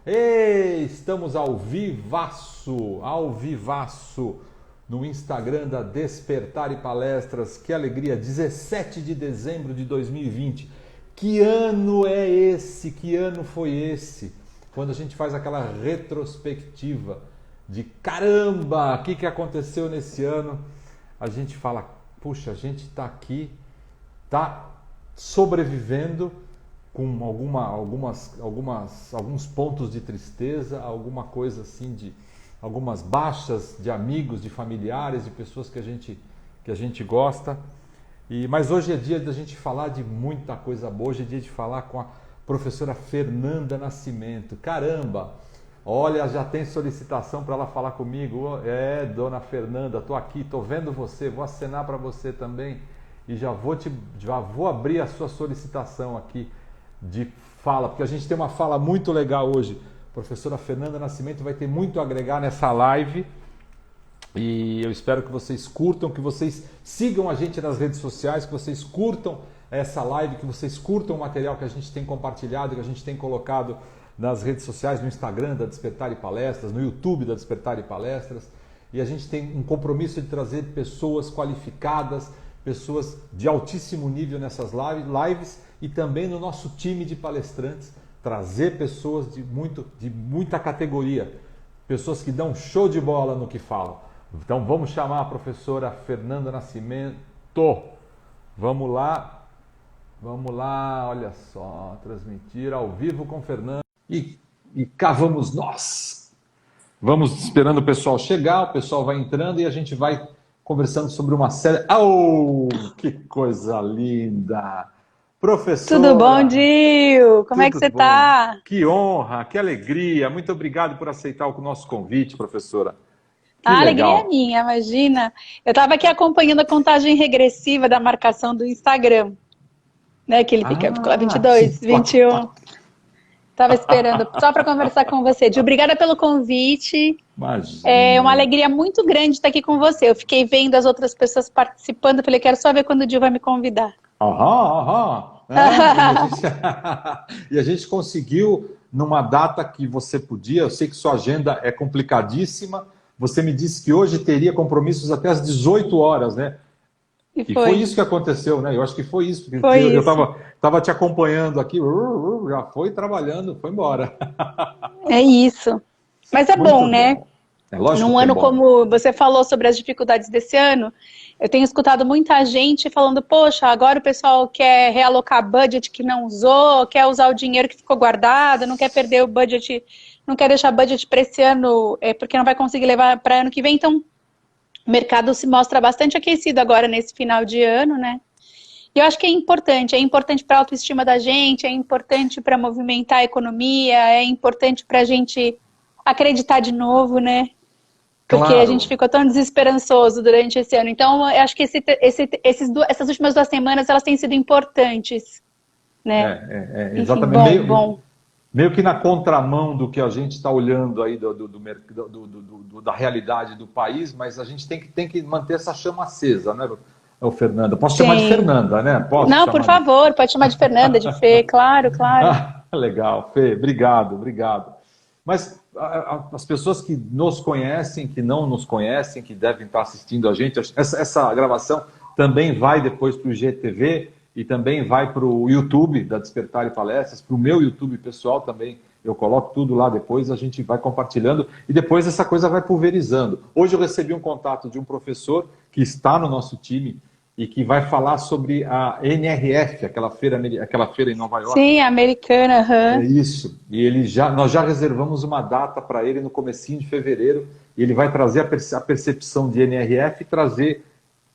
Ei, estamos ao vivaço, no Instagram da Despertar e Palestras. Que alegria, 17 de dezembro de 2020. Que ano é esse? Que ano foi esse? Quando a gente faz aquela retrospectiva de caramba, o que aconteceu nesse ano? A gente fala, puxa, a gente está aqui, está sobrevivendo com alguns pontos de tristeza, alguma coisa assim de algumas baixas de amigos, de familiares, de pessoas que a gente gosta. Mas hoje é dia da gente falar de muita coisa boa. Hoje é dia de falar com a professora Fernanda Nascimento. Caramba! Olha, já tem solicitação para ela falar comigo. É, dona Fernanda, estou aqui, estou vendo você, vou acenar para você também e já vou abrir a sua solicitação aqui de fala, porque a gente tem uma fala muito legal hoje. A professora Fernanda Nascimento vai ter muito a agregar nessa live e eu espero que vocês curtam, que vocês sigam a gente nas redes sociais, que vocês curtam essa live, que vocês curtam o material que a gente tem compartilhado, que a gente tem colocado nas redes sociais, no Instagram da Despertar e Palestras, no YouTube da Despertar e Palestras. E a gente tem um compromisso de trazer pessoas qualificadas, pessoas de altíssimo nível nessas lives e também no nosso time de palestrantes, trazer pessoas de muita categoria, pessoas que dão show de bola no que falam. Então vamos chamar a professora Fernanda Nascimento. Vamos lá, olha só, transmitir ao vivo com Fernanda. E cá vamos nós. Vamos esperando o pessoal chegar, o pessoal vai entrando e a gente vai conversando sobre uma série. Oh, que coisa linda! Professora! Tudo bom, Dil? Como é que você está? Que honra, que alegria. Muito obrigado por aceitar o nosso convite, professora. Que A legal. alegria é minha, imagina. Eu estava aqui acompanhando a contagem regressiva da marcação do Instagram, né? Que ele fica 22, sim. 21. Estava esperando só para conversar com você. Dil, obrigada pelo convite. Imagina. É uma alegria muito grande estar aqui com você. Eu fiquei vendo as outras pessoas participando, falei, quero só ver quando o Dil vai me convidar. E a gente conseguiu numa data que você podia. Eu sei que sua agenda é complicadíssima. Você me disse que hoje teria compromissos até às 18 horas, né? E foi isso que aconteceu, né? Eu acho que foi isso. Porque eu estava te acompanhando aqui, já foi trabalhando, foi embora. É isso. Mas é bom, né? É lógico. Num ano como você falou sobre as dificuldades desse ano, eu tenho escutado muita gente falando, poxa, agora o pessoal quer realocar budget que não usou, quer usar o dinheiro que ficou guardado, não quer perder o budget, não quer deixar budget para esse ano, porque não vai conseguir levar para ano que vem. Então, o mercado se mostra bastante aquecido agora nesse final de ano, né? E eu acho que é importante para a autoestima da gente, é importante para movimentar a economia, é importante para a gente acreditar de novo, né? Porque claro. A gente ficou tão desesperançoso durante esse ano. Então, eu acho que essas últimas 2 semanas, elas têm sido importantes, né? Exatamente. Enfim, meio que na contramão do que a gente está olhando aí da realidade do país, mas a gente tem que manter essa chama acesa, né, Fernanda? Posso chamar de Fernanda, né? Não, por favor, pode chamar de Fernanda, de Fê, claro. Legal, Fê, obrigado. Mas as pessoas que nos conhecem, que não nos conhecem, que devem estar assistindo a gente, essa gravação também vai depois para o IGTV e também vai para o YouTube da Despertar e Palestras, para o meu YouTube pessoal também. Eu coloco tudo lá depois, a gente vai compartilhando e depois essa coisa vai pulverizando. Hoje eu recebi um contato de um professor que está no nosso time e que vai falar sobre a NRF, aquela feira em Nova York. Sim, americana. É isso. E nós já reservamos uma data para ele no comecinho de fevereiro. E ele vai trazer a percepção de NRF e trazer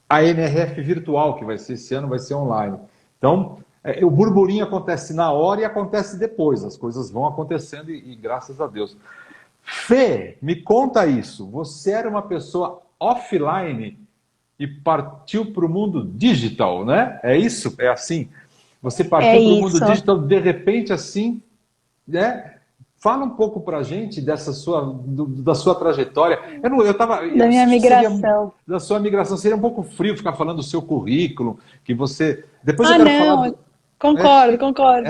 a NRF virtual, que vai ser esse ano, vai ser online. Então, o burburinho acontece na hora e acontece depois. As coisas vão acontecendo e graças a Deus. Fê, me conta isso. Você era uma pessoa offline e partiu para o mundo digital, né? É isso? É assim? Você partiu para o mundo digital de repente assim, né? Fala um pouco para a gente da sua trajetória. Da minha migração. Da sua migração. Seria um pouco frio ficar falando do seu currículo, que você... Depois eu quero falar... Concordo, concordo.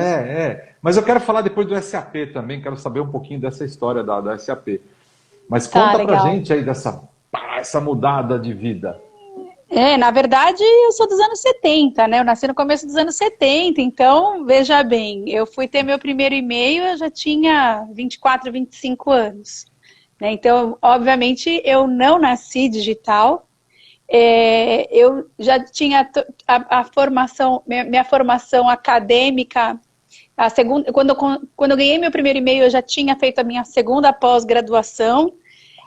Mas eu quero falar depois do SAP também, quero saber um pouquinho dessa história da SAP. Mas Tá, conta pra legal. gente aí essa mudada de vida. Na verdade, eu sou dos anos 70, né? Eu nasci no começo dos anos 70, então, veja bem, eu fui ter meu primeiro e-mail, eu já tinha 24, 25 anos, né? Então, obviamente, eu não nasci digital. Eu já tinha a formação, minha formação acadêmica, quando eu ganhei meu primeiro e-mail, eu já tinha feito a minha segunda pós-graduação.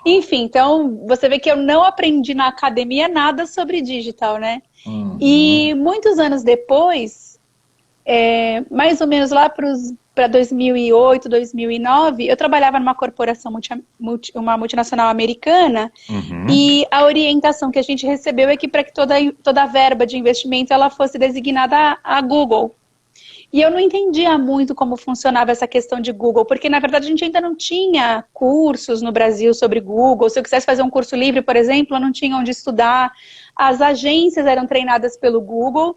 Enfim, então você vê que eu não aprendi na academia nada sobre digital, né? Uhum. E muitos anos depois, mais ou menos lá para 2008, 2009, eu trabalhava numa corporação, uma multinacional americana, Uhum. e a orientação que a gente recebeu é que para que toda a verba de investimento ela fosse designada a Google. E eu não entendia muito como funcionava essa questão de Google, porque na verdade a gente ainda não tinha cursos no Brasil sobre Google. Se eu quisesse fazer um curso livre, por exemplo, eu não tinha onde estudar. As agências eram treinadas pelo Google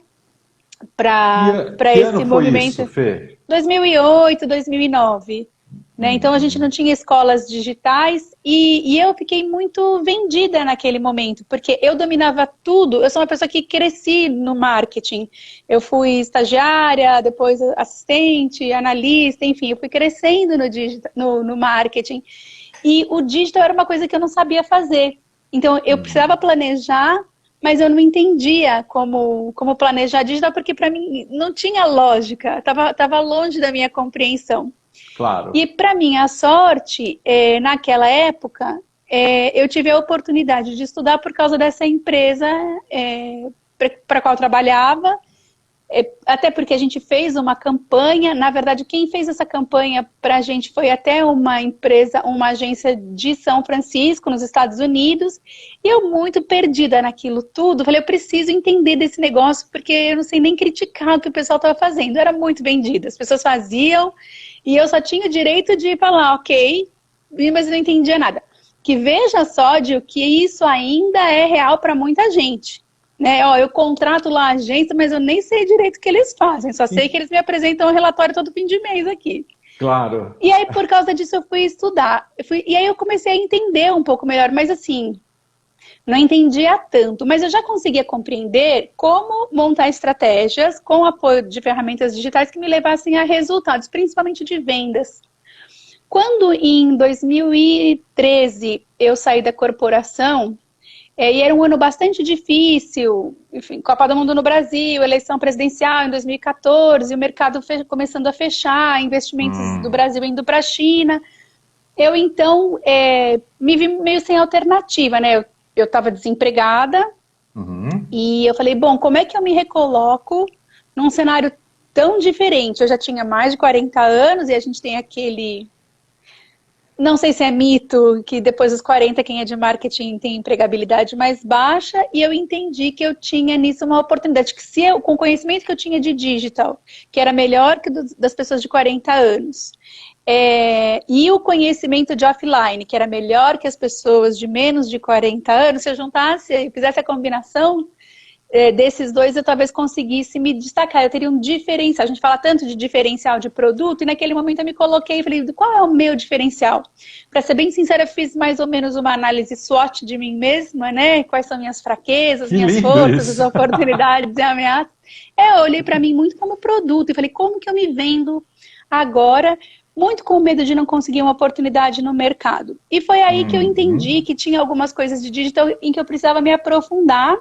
para Que ano esse foi isso, movimento. Fê? 2008, 2009. Né? Então a gente não Uhum. tinha escolas digitais e eu fiquei muito vendida naquele momento, porque eu dominava tudo. Eu sou uma pessoa que cresci no marketing. Eu fui estagiária, depois assistente, analista, enfim, eu fui crescendo no marketing. E o digital era uma coisa que eu não sabia fazer. Então eu precisava Uhum. planejar, mas eu não entendia como planejar digital, porque para mim não tinha lógica, estava longe da minha compreensão. Claro. E para minha sorte, naquela época, eu tive a oportunidade de estudar por causa dessa empresa para a qual eu trabalhava, até porque a gente fez uma campanha. Na verdade, quem fez essa campanha para a gente foi até uma empresa, uma agência de São Francisco, nos Estados Unidos, e eu muito perdida naquilo tudo, falei, eu preciso entender desse negócio, porque eu não sei nem criticar o que o pessoal estava fazendo, eu era muito vendida, as pessoas faziam, e eu só tinha o direito de falar, ok, mas eu não entendia nada. Que veja só, de que isso ainda é real para muita gente. Né? Ó, eu contrato lá a agência, mas eu nem sei direito o que eles fazem, só sei que eles me apresentam um relatório todo fim de mês aqui. Claro. E aí, por causa disso, eu fui estudar. E aí eu comecei a entender um pouco melhor, mas assim, não entendia tanto, mas eu já conseguia compreender como montar estratégias com o apoio de ferramentas digitais que me levassem a resultados, principalmente de vendas. Quando em 2013 eu saí da corporação, e era um ano bastante difícil, enfim, Copa do Mundo no Brasil, eleição presidencial em 2014, o mercado começando a fechar, investimentos do Hum. Brasil indo para a China. Eu então me vi meio sem alternativa, né? Eu estava desempregada Uhum. e eu falei, bom, como é que eu me recoloco num cenário tão diferente? Eu já tinha mais de 40 anos e a gente tem aquele... Não sei se é mito que depois dos 40 quem é de marketing tem empregabilidade mais baixa, e eu entendi que eu tinha nisso uma oportunidade, que se eu, com o conhecimento que eu tinha de digital, que era melhor que das pessoas de 40 anos, e o conhecimento de offline, que era melhor que as pessoas de menos de 40 anos, se eu juntasse e fizesse a combinação desses dois, eu talvez conseguisse me destacar, eu teria um diferencial. A gente fala tanto de diferencial de produto, e naquele momento eu me coloquei e falei, qual é o meu diferencial? Para ser bem sincera, eu fiz mais ou menos uma análise SWOT de mim mesma, né? Quais são minhas fraquezas, Que minhas lindo forças, as isso. oportunidades e ameaças. Eu olhei para mim muito como produto e falei, como que eu me vendo agora? Muito com medo de não conseguir uma oportunidade no mercado. E foi aí que eu entendi Uhum. que tinha algumas coisas de digital em que eu precisava me aprofundar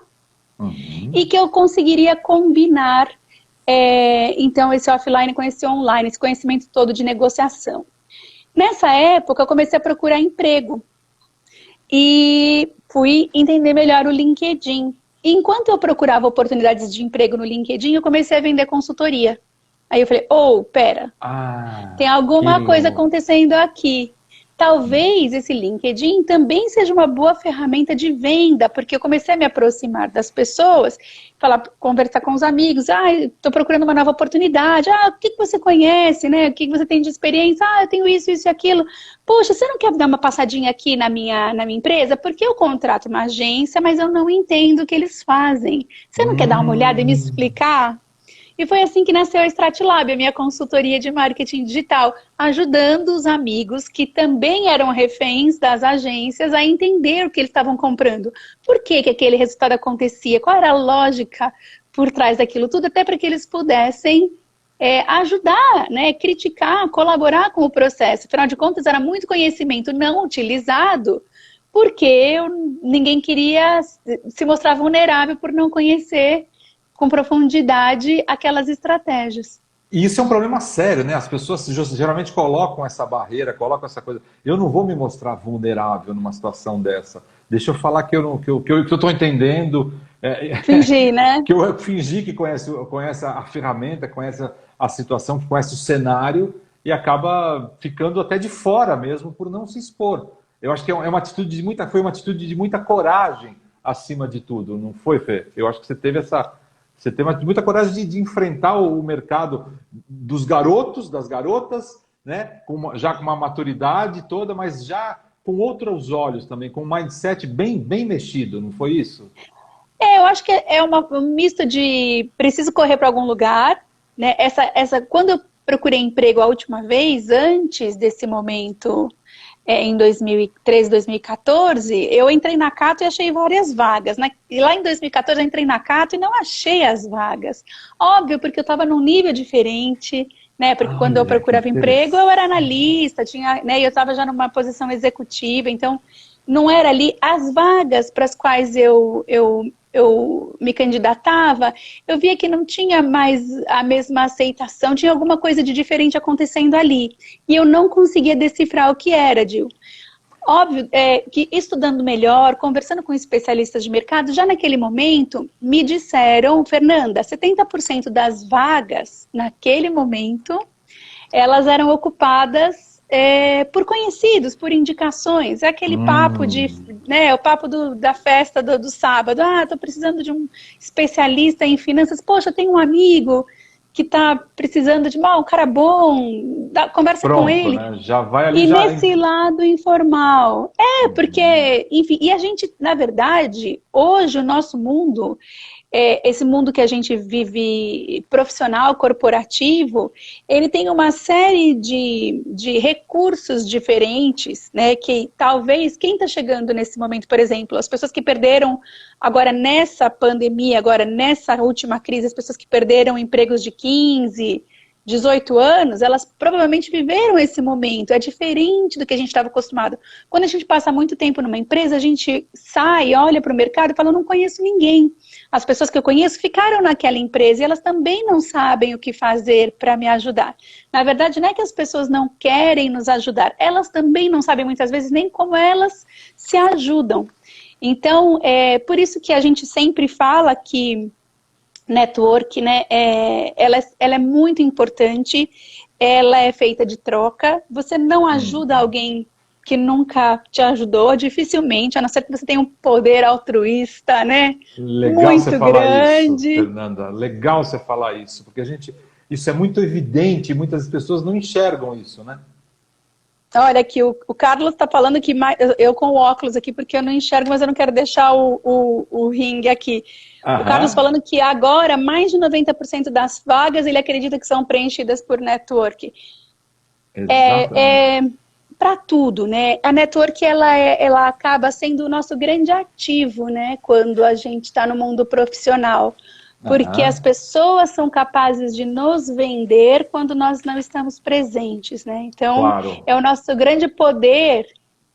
e Uhum. que eu conseguiria combinar, então, esse offline com esse online, esse conhecimento todo de negociação. Nessa época, eu comecei a procurar emprego e fui entender melhor o LinkedIn. E enquanto eu procurava oportunidades de emprego no LinkedIn, eu comecei a vender consultoria. Aí eu falei, pera, tem Que alguma coisa legal. acontecendo aqui. Talvez esse LinkedIn também seja uma boa ferramenta de venda, porque eu comecei a me aproximar das pessoas, conversar com os amigos, estou procurando uma nova oportunidade, o que você conhece, né? O que você tem de experiência? Eu tenho isso, isso e aquilo. Poxa, você não quer dar uma passadinha aqui na minha empresa? Porque eu contrato uma agência, mas eu não entendo o que eles fazem. Você não quer dar uma olhada e me Hum. explicar? E foi assim que nasceu a Stratilab, a minha consultoria de marketing digital, ajudando os amigos que também eram reféns das agências a entender o que eles estavam comprando. Por que que aquele resultado acontecia? Qual era a lógica por trás daquilo tudo? Até para que eles pudessem ajudar, né, criticar, colaborar com o processo. Afinal de contas, era muito conhecimento não utilizado, porque ninguém queria se mostrar vulnerável por não conhecer com profundidade aquelas estratégias. E isso é um problema sério, né? As pessoas geralmente colocam essa barreira, colocam essa coisa. Eu não vou me mostrar vulnerável numa situação dessa. Deixa eu falar que eu estou entendendo. Fingir, né? Que eu fingi que conhece a ferramenta, conhece a situação, que conhece o cenário e acaba ficando até de fora mesmo por não se expor. Eu acho que foi uma atitude de muita coragem acima de tudo, não foi, Fê? Eu acho que você teve muita coragem de enfrentar o mercado dos garotos, das garotas, né? Já com uma maturidade toda, mas já com outros olhos também, com um mindset bem mexido, não foi isso? Eu acho que é um misto de preciso correr para algum lugar, né? Quando eu procurei emprego a última vez, antes desse momento, em 2013, 2014, eu entrei na Cato e achei várias vagas, né? E lá em 2014 eu entrei na Cato e não achei as vagas. Óbvio, porque eu estava num nível diferente, né? Porque quando eu procurava emprego, eu era analista, né? E eu estava já numa posição executiva, então não era ali as vagas para as quais eu me candidatava, eu via que não tinha mais a mesma aceitação, tinha alguma coisa de diferente acontecendo ali. E eu não conseguia decifrar o que era, Dil. Óbvio que estudando melhor, conversando com especialistas de mercado, já naquele momento me disseram, Fernanda, 70% das vagas naquele momento, elas eram ocupadas por conhecidos, por indicações. É aquele papo o papo da festa do sábado. Tô precisando de um especialista em finanças. Poxa, tem um amigo que tá precisando de um cara bom, conversa com ele. Né? Já vai ali. E nesse lado informal. Porque, enfim, e a gente, na verdade, hoje o nosso mundo, esse mundo que a gente vive profissional, corporativo, ele tem uma série de recursos diferentes, né, que talvez quem está chegando nesse momento, por exemplo, as pessoas que perderam agora nessa pandemia, agora nessa última crise, as pessoas que perderam empregos de 15, 18 anos, elas provavelmente viveram esse momento, é diferente do que a gente estava acostumado. Quando a gente passa muito tempo numa empresa, a gente sai, olha para o mercado e fala, não conheço ninguém. As pessoas que eu conheço ficaram naquela empresa e elas também não sabem o que fazer para me ajudar. Na verdade, não é que as pessoas não querem nos ajudar, elas também não sabem muitas vezes nem como elas se ajudam. Então, por isso que a gente sempre fala que network, né, ela é muito importante, ela é feita de troca, você não ajuda alguém que nunca te ajudou, dificilmente, a não ser que você tenha um poder altruísta, né? Legal muito você falar grande. Isso, Fernanda. Legal você falar isso, porque isso é muito evidente e muitas pessoas não enxergam isso, né? Olha aqui, o Carlos está falando que eu com o óculos aqui, porque eu não enxergo, mas eu não quero deixar o ringue aqui. O Carlos falando que agora mais de 90% das vagas ele acredita que são preenchidas por network. Para tudo, né? A network ela acaba sendo o nosso grande ativo, né? Quando a gente está no mundo profissional. Porque as pessoas são capazes de nos vender quando nós não estamos presentes, né? Então, é o nosso grande poder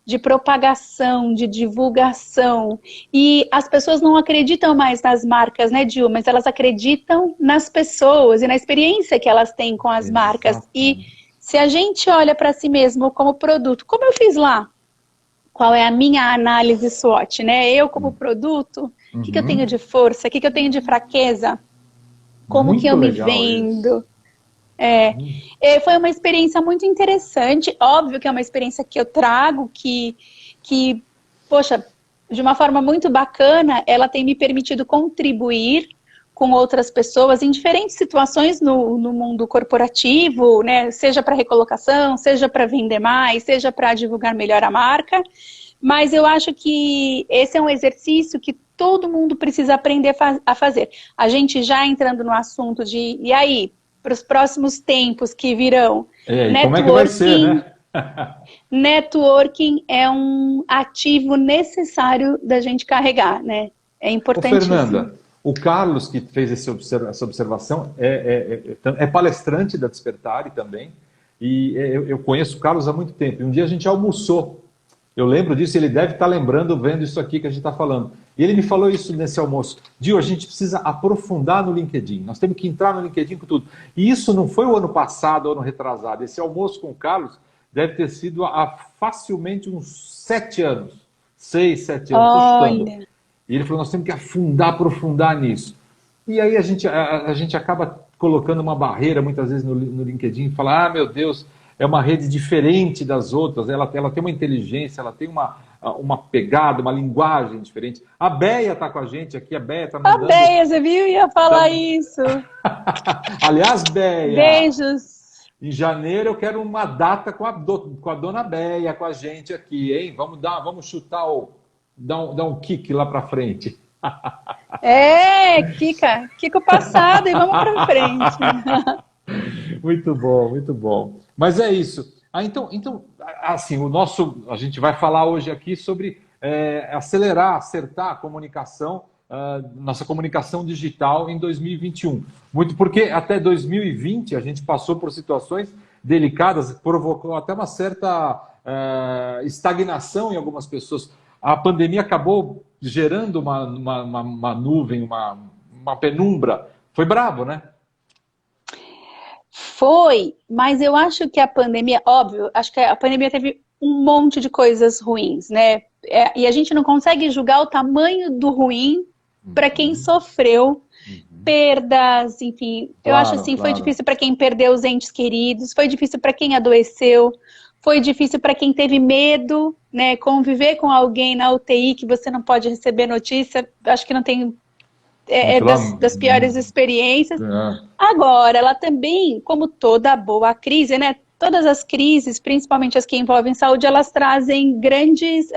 de propagação, de divulgação. E as pessoas não acreditam mais nas marcas, né, Dil? Mas elas acreditam nas pessoas e na experiência que elas têm com as marcas. E se a gente olha para si mesmo como produto, como eu fiz lá, qual é a minha análise SWOT, né? Eu como produto, o que eu tenho de força, o que eu tenho de fraqueza, como muito que eu me vendo. Foi uma experiência muito interessante, óbvio que é uma experiência que eu trago, que poxa, de uma forma muito bacana, ela tem me permitido contribuir com outras pessoas em diferentes situações no mundo corporativo, né? Seja para recolocação, seja para vender mais, seja para divulgar melhor a marca. Mas eu acho que esse é um exercício que todo mundo precisa aprender a fazer. A gente já entrando no assunto de, e aí, para os próximos tempos que virão, E como é que vai ser, né? Networking é um ativo necessário da gente carregar, né? É importantíssimo. Ô, Fernanda, o Carlos, que fez essa observação, é palestrante da Despertare também, e eu conheço o Carlos há muito tempo. E um dia a gente almoçou. Eu lembro disso, ele deve estar lembrando, vendo isso aqui que a gente está falando. E ele me falou isso nesse almoço. Dio, a gente precisa aprofundar no LinkedIn. Nós temos que entrar no LinkedIn com tudo. E isso não foi o ano passado, o ano retrasado. Esse almoço com o Carlos deve ter sido há facilmente uns 7 anos. 6, 7 anos, estou chutando. E ele falou, nós temos que aprofundar nisso. E aí a gente acaba colocando uma barreira, muitas vezes, no LinkedIn, e fala, meu Deus, é uma rede diferente das outras, ela tem uma inteligência, ela tem uma pegada, uma linguagem diferente. A Béia está com a gente aqui, a Béia está mandando... A Béia, você viu? Ia falar isso. Aliás, Béia... Beijos. Em janeiro eu quero uma data com a dona Béia, com a gente aqui, hein? Vamos chutar, dar um kick lá para frente. Quica o passado e vamos para frente. Muito bom, muito bom. Mas é isso. Então, assim, a gente vai falar hoje aqui sobre acertar a comunicação, nossa comunicação digital em 2021. Muito porque até 2020 a gente passou por situações delicadas, provocou até uma certa estagnação em algumas pessoas. A pandemia acabou gerando uma nuvem, uma penumbra. Foi brabo, né? Foi, mas eu acho que a pandemia, óbvio, acho que a pandemia teve um monte de coisas ruins, né? E a gente não consegue julgar o tamanho do ruim para quem sofreu perdas, enfim. Eu acho assim, foi difícil para quem perdeu os entes queridos, foi difícil para quem adoeceu, foi difícil para quem teve medo, né? Conviver com alguém na UTI que você não pode receber notícia, acho que não tem... das piores experiências. Agora, ela também, como toda boa crise, né? Todas as crises, principalmente as que envolvem saúde, elas trazem grandes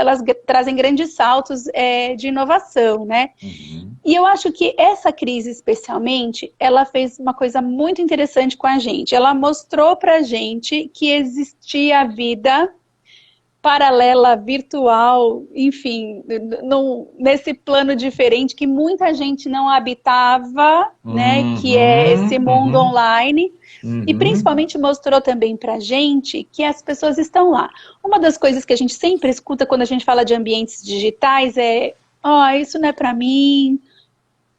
saltos de inovação, né? E eu acho que essa crise, especialmente, ela fez uma coisa muito interessante com a gente. Ela mostrou pra gente que existia vida paralela, virtual, enfim, nesse plano diferente que muita gente não habitava, né, que é esse mundo online, e principalmente mostrou também pra gente que as pessoas estão lá. Uma das coisas que a gente sempre escuta quando a gente fala de ambientes digitais é, isso não é pra mim,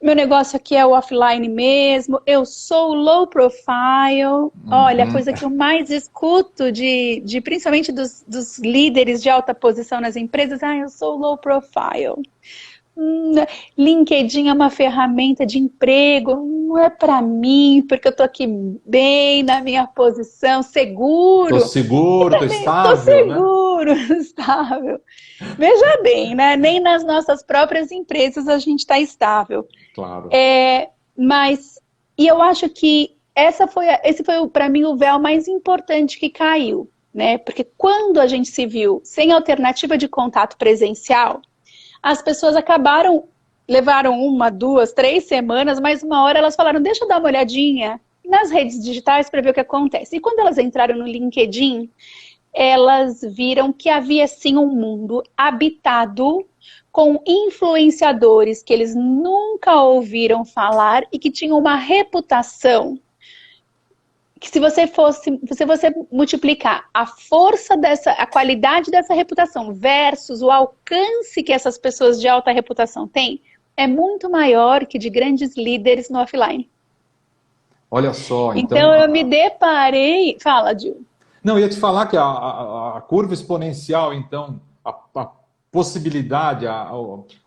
meu negócio aqui é o offline mesmo, eu sou low profile. Olha, a coisa que eu mais escuto principalmente dos líderes de alta posição nas empresas, eu sou low profile. LinkedIn é uma ferramenta de emprego, não é para mim, porque eu tô aqui bem na minha posição, seguro. Tô seguro, tô estável, tô seguro, né? Estável. Veja bem, né? Nem nas nossas próprias empresas a gente está estável. Claro. E eu acho que esse foi para mim o véu mais importante que caiu, né? Porque quando a gente se viu sem alternativa de contato presencial, as pessoas levaram 1, 2, 3 semanas, mas uma hora elas falaram, deixa eu dar uma olhadinha nas redes digitais para ver o que acontece. E quando elas entraram no LinkedIn, elas viram que havia sim um mundo habitado com influenciadores que eles nunca ouviram falar e que tinham uma reputação que se você multiplicar a força a qualidade dessa reputação versus o alcance que essas pessoas de alta reputação têm, é muito maior que de grandes líderes no offline. Olha só, então eu me deparei... Fala, Gil. Não, eu ia te falar que a curva exponencial, então, a possibilidade,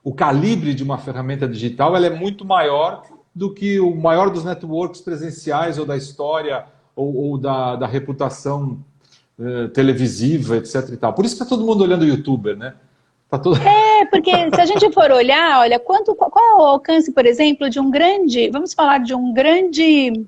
o calibre de uma ferramenta digital, ela é muito maior do que o maior dos networks presenciais ou da história ou da reputação televisiva, etc. e tal. Por isso que está todo mundo olhando o YouTuber, né? Tá todo... porque se a gente for olhar, olha, qual é o alcance, por exemplo, de um grande... Vamos falar de um grande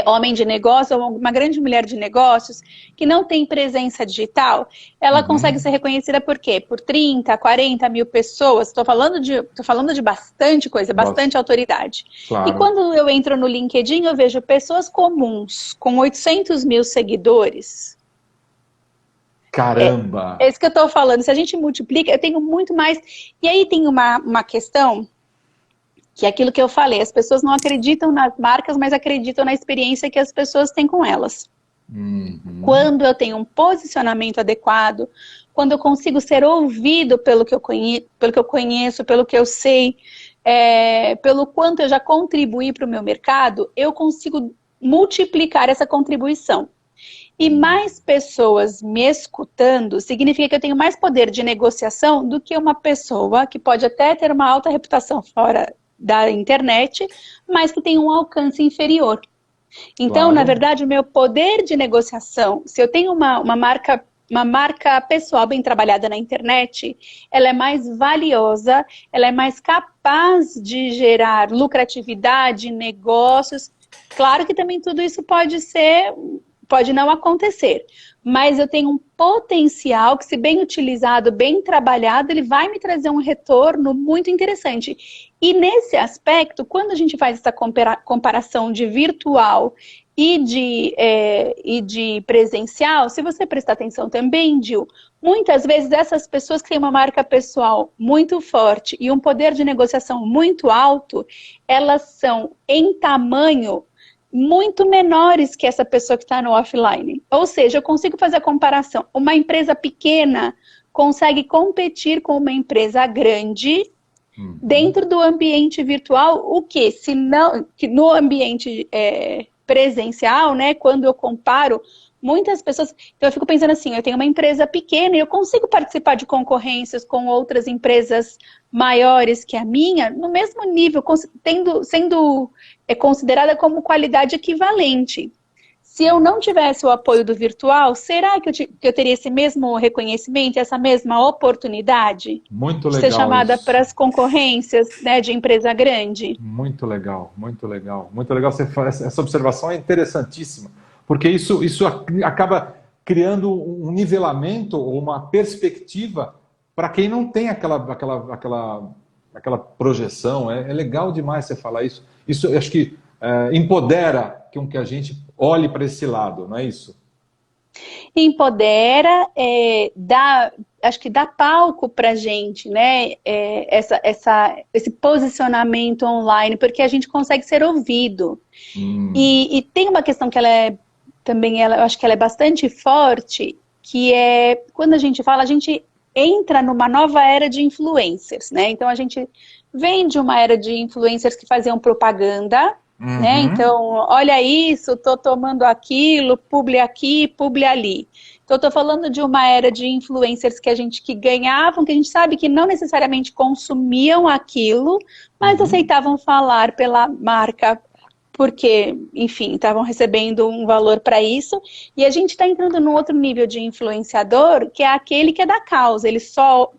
homem de negócio ou uma grande mulher de negócios que não tem presença digital, ela consegue ser reconhecida por quê? Por 30, 40 mil pessoas. Estou falando de bastante coisa, bastante autoridade. Claro. E quando eu entro no LinkedIn, eu vejo pessoas comuns com 800 mil seguidores. Caramba! É isso que eu estou falando. Se a gente multiplica, eu tenho muito mais. E aí tem uma questão, que é aquilo que eu falei, as pessoas não acreditam nas marcas, mas acreditam na experiência que as pessoas têm com elas. Quando eu tenho um posicionamento adequado, quando eu consigo ser ouvido pelo que eu conheço, pelo que eu sei, pelo quanto eu já contribuí para o meu mercado, eu consigo multiplicar essa contribuição. E mais pessoas me escutando significa que eu tenho mais poder de negociação do que uma pessoa que pode até ter uma alta reputação fora da internet, mas que tem um alcance inferior. Então, Claro. na verdade, o meu poder de negociação, se eu tenho uma marca pessoal bem trabalhada na internet, ela é mais valiosa, ela é mais capaz de gerar lucratividade, negócios. Claro que também tudo isso pode não acontecer, mas eu tenho um potencial que, se bem utilizado, bem trabalhado, ele vai me trazer um retorno muito interessante. E nesse aspecto, quando a gente faz essa comparação de virtual e de presencial, se você prestar atenção também, Gil, muitas vezes essas pessoas que têm uma marca pessoal muito forte e um poder de negociação muito alto, elas são em tamanho muito menores que essa pessoa que está no offline. Ou seja, eu consigo fazer a comparação. Uma empresa pequena consegue competir com uma empresa grande dentro do ambiente virtual, o que? Se não, que no ambiente presencial, né, quando eu comparo, muitas pessoas... Então eu fico pensando assim, eu tenho uma empresa pequena e eu consigo participar de concorrências com outras empresas maiores que a minha, no mesmo nível, sendo considerada como qualidade equivalente. Se eu não tivesse o apoio do virtual, será que eu teria esse mesmo reconhecimento, essa mesma oportunidade? Muito legal. De ser chamada isso. para as concorrências, né, de empresa grande? Muito legal, muito legal. Muito legal. Essa observação é interessantíssima, porque isso acaba criando um nivelamento ou uma perspectiva para quem não tem aquela projeção. É legal demais você falar isso. Isso eu acho que empodera com que a gente olhe para esse lado, não é isso? Empodera, acho que dá palco para a gente, né? Esse posicionamento online, porque a gente consegue ser ouvido. E tem uma questão que eu acho que ela é bastante forte, que é quando a gente fala, a gente entra numa nova era de influencers, né? Então a gente vem de uma era de influencers que faziam propaganda, né? Então, olha isso, tô tomando aquilo, publi aqui, publi ali. Então, eu tô falando de uma era de influencers que ganhavam, que a gente sabe que não necessariamente consumiam aquilo, mas aceitavam falar pela marca, porque, enfim, estavam recebendo um valor para isso. E a gente está entrando num outro nível de influenciador, que é aquele que é da causa, ele só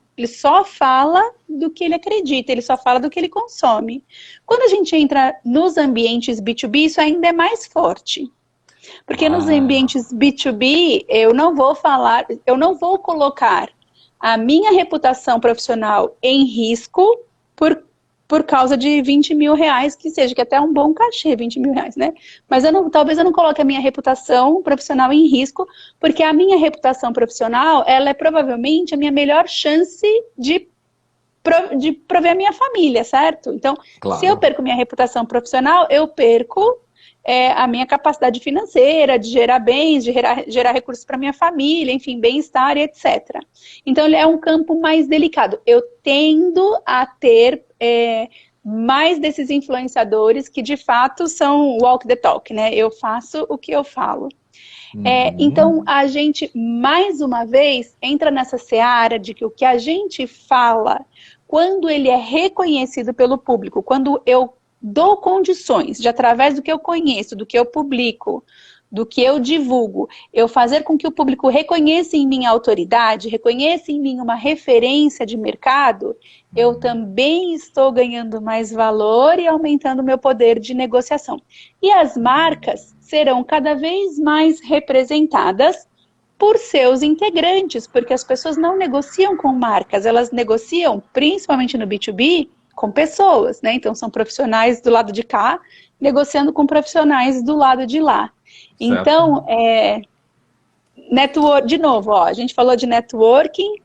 fala do que ele acredita, ele só fala do que ele consome. Quando a gente entra nos ambientes B2B, isso ainda é mais forte. Porque nos ambientes B2B, eu não vou colocar a minha reputação profissional em risco por causa de 20 mil reais, que seja, que até é um bom cachê, 20 mil reais, né? Mas talvez eu não coloque a minha reputação profissional em risco, porque a minha reputação profissional, ela é provavelmente a minha melhor chance de prover a minha família, certo? Então, claro, se eu perco minha reputação profissional, eu perco a minha capacidade financeira de gerar bens, de gerar recursos para minha família, enfim, bem-estar e etc. Então, ele é um campo mais delicado. Eu tendo a ter mais desses influenciadores que, de fato, são walk the talk, né? Eu faço o que eu falo. Então, a gente, mais uma vez, entra nessa seara de que o que a gente fala, quando ele é reconhecido pelo público, quando eu dou condições de, através do que eu conheço, do que eu publico, do que eu divulgo, eu fazer com que o público reconheça em mim a autoridade, reconheça em mim uma referência de mercado, eu também estou ganhando mais valor e aumentando o meu poder de negociação. E as marcas serão cada vez mais representadas por seus integrantes, porque as pessoas não negociam com marcas, elas negociam, principalmente no B2B, com pessoas, né? Então são profissionais do lado de cá, negociando com profissionais do lado de lá. Certo. Então, de novo, ó, a gente falou de networking,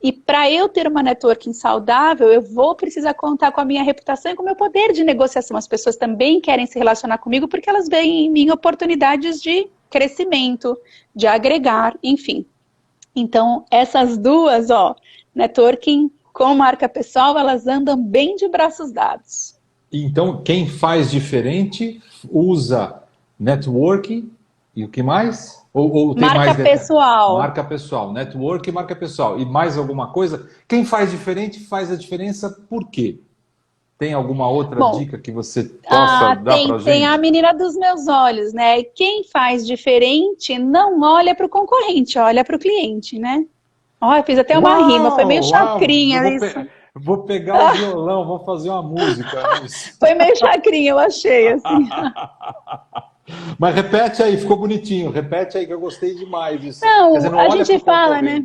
e para eu ter uma networking saudável, eu vou precisar contar com a minha reputação e com o meu poder de negociação. As pessoas também querem se relacionar comigo porque elas veem em mim oportunidades de crescimento, de agregar, enfim. Então, essas duas, ó, networking com marca pessoal, elas andam bem de braços dados. Então, quem faz diferente usa networking e o que mais? Ou tem marca mais pessoal. Marca pessoal, network e marca pessoal. E mais alguma coisa? Quem faz diferente faz a diferença por quê? Tem alguma outra dica que você possa dar pra gente? Tem a menina dos meus olhos, né? Quem faz diferente não olha para o concorrente, olha para o cliente, né? Olha, fiz até uma rima, foi meio chacrinha isso. Vou pegar o violão, vou fazer uma música. Foi meio chacrinha, eu achei, assim. Mas repete aí, ficou bonitinho. Repete aí que eu gostei demais disso. Não, a gente fala, né?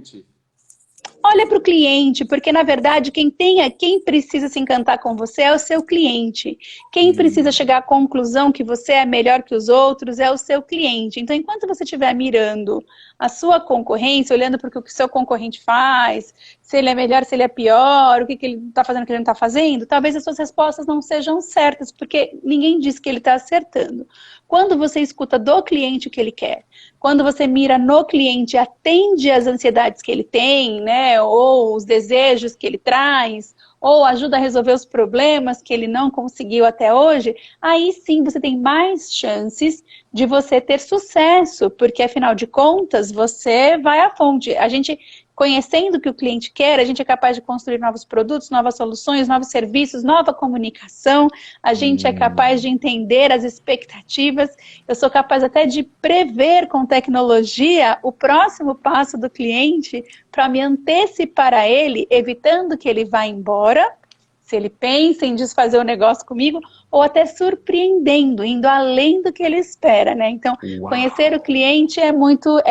Olha para o cliente, porque na verdade quem precisa se encantar com você é o seu cliente. Quem precisa chegar à conclusão que você é melhor que os outros é o seu cliente. Então, enquanto você estiver mirando a sua concorrência, olhando para o que o seu concorrente faz, se ele é melhor, se ele é pior, o que ele está fazendo, o que ele não está fazendo, talvez as suas respostas não sejam certas, porque ninguém diz que ele está acertando. Quando você escuta do cliente o que ele quer, quando você mira no cliente, atende às ansiedades que ele tem, né, ou os desejos que ele traz, ou ajuda a resolver os problemas que ele não conseguiu até hoje, aí sim você tem mais chances de você ter sucesso, porque afinal de contas você vai à fonte. A gente, conhecendo o que o cliente quer, a gente é capaz de construir novos produtos, novas soluções, novos serviços, nova comunicação, a gente é capaz de entender as expectativas, eu sou capaz até de prever com tecnologia o próximo passo do cliente para me antecipar a ele, evitando que ele vá embora, se ele pensa em desfazer o negócio comigo, ou até surpreendendo, indo além do que ele espera, né? Então, conhecer o cliente é muito,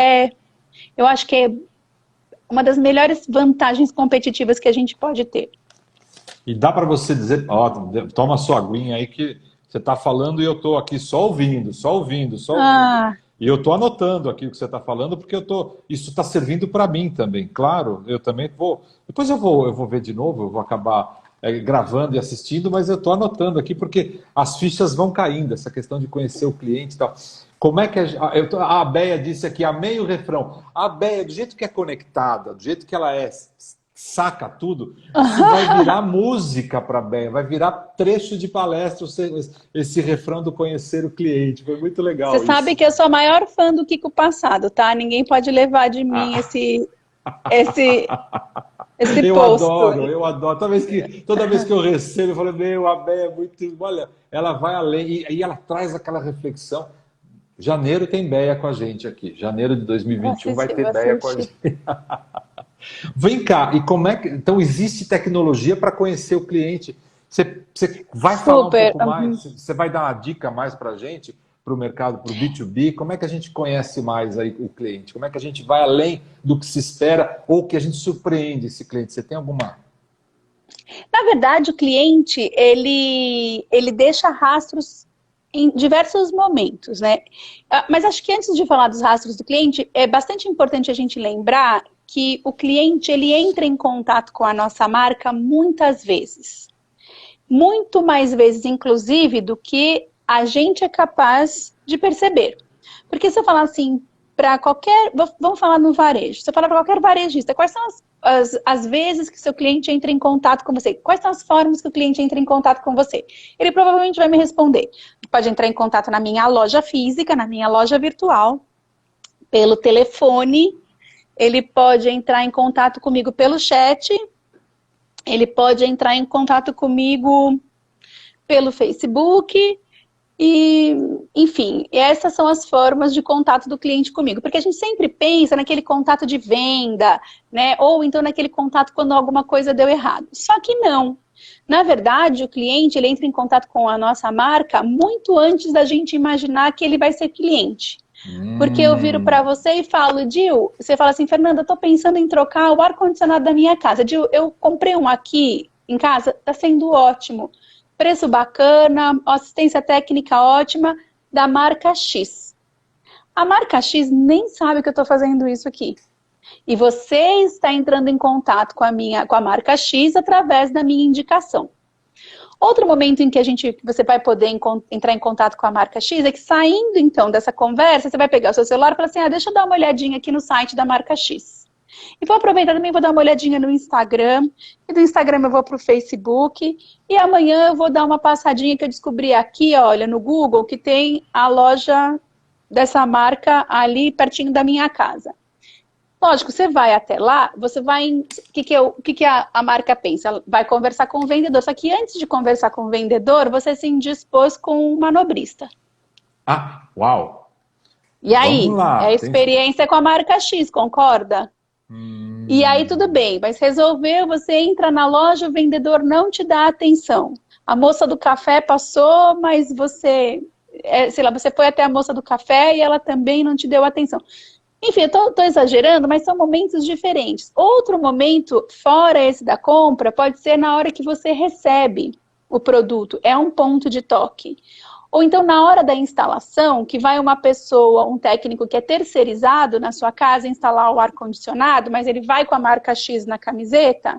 eu acho que é uma das melhores vantagens competitivas que a gente pode ter. E dá para você dizer, ó, toma sua aguinha aí que você está falando e eu estou aqui só ouvindo. E eu estou anotando aqui o que você está falando, porque isso está servindo para mim também. Claro, eu também vou. Depois eu vou ver de novo, eu vou acabar gravando e assistindo, mas eu estou anotando aqui porque as fichas vão caindo, essa questão de conhecer o cliente e tal. Como é que a Béia disse aqui, amei o refrão. A Béia, do jeito que é conectada, do jeito que ela saca tudo, isso vai virar música para a Béia, vai virar trecho de palestra, esse refrão do conhecer o cliente. Foi muito legal. Você sabe que eu sou a maior fã do Kiko Passado, tá? Ninguém pode levar de mim esse posto. Eu adoro. Toda vez que eu recebo, eu falo, a Béia é muito... Olha, ela vai além, e ela traz aquela reflexão. Janeiro tem Béia com a gente aqui. Janeiro de 2021 vai ter Béia com a gente. Vem cá, e como é que... Então, existe tecnologia para conhecer o cliente. Você vai falar um pouco mais? Você vai dar uma dica mais para a gente, para o mercado, para o B2B? Como é que a gente conhece mais aí o cliente? Como é que a gente vai além do que se espera ou que a gente surpreende esse cliente? Você tem alguma... Na verdade, o cliente, ele deixa rastros em diversos momentos, né? Mas acho que antes de falar dos rastros do cliente, é bastante importante a gente lembrar que o cliente, ele entra em contato com a nossa marca muitas vezes. Muito mais vezes, inclusive, do que a gente é capaz de perceber. Porque se eu falar assim, para qualquer... Vamos falar no varejo. Se eu falar para qualquer varejista, quais são as vezes que seu cliente entra em contato com você? Quais são as formas que o cliente entra em contato com você? Ele provavelmente vai me responder. Pode entrar em contato na minha loja física, na minha loja virtual, pelo telefone, ele pode entrar em contato comigo pelo chat, ele pode entrar em contato comigo pelo Facebook, E, enfim, essas são as formas de contato do cliente comigo, porque a gente sempre pensa naquele contato de venda, né? Ou então naquele contato quando alguma coisa deu errado. Só que não. Na verdade, o cliente ele entra em contato com a nossa marca muito antes da gente imaginar que ele vai ser cliente. Porque eu viro para você e falo, Dil, você fala assim, Fernanda, eu tô pensando em trocar o ar-condicionado da minha casa. Dil, eu comprei um aqui em casa, tá sendo ótimo. Preço bacana, assistência técnica ótima, da marca X. A marca X nem sabe que eu estou fazendo isso aqui. E você está entrando em contato com a marca X através da minha indicação. Outro momento em que você vai poder entrar em contato com a marca X é que saindo então dessa conversa, você vai pegar o seu celular e falar assim, deixa eu dar uma olhadinha aqui no site da marca X. E vou aproveitar também, vou dar uma olhadinha no Instagram, e do Instagram eu vou para o Facebook, e amanhã eu vou dar uma passadinha que eu descobri aqui, olha, no Google, que tem a loja dessa marca ali pertinho da minha casa. Lógico, você vai até lá, você vai... O que a marca pensa? Ela vai conversar com o vendedor, só que antes de conversar com o vendedor, você se indispôs com um manobrista. Ah, uau! E aí, Vamos lá. é a experiência com a marca X, concorda? E aí tudo bem, mas resolveu, você entra na loja, o vendedor não te dá atenção. A moça do café passou, mas você, sei lá, você foi até a moça do café e ela também não te deu atenção. Enfim, eu tô exagerando, mas são momentos diferentes. Outro momento, fora esse da compra, pode ser na hora que você recebe o produto. É um ponto de toque. Ou então na hora da instalação, que vai uma pessoa, um técnico que é terceirizado na sua casa instalar o ar-condicionado, mas ele vai com a marca X na camiseta,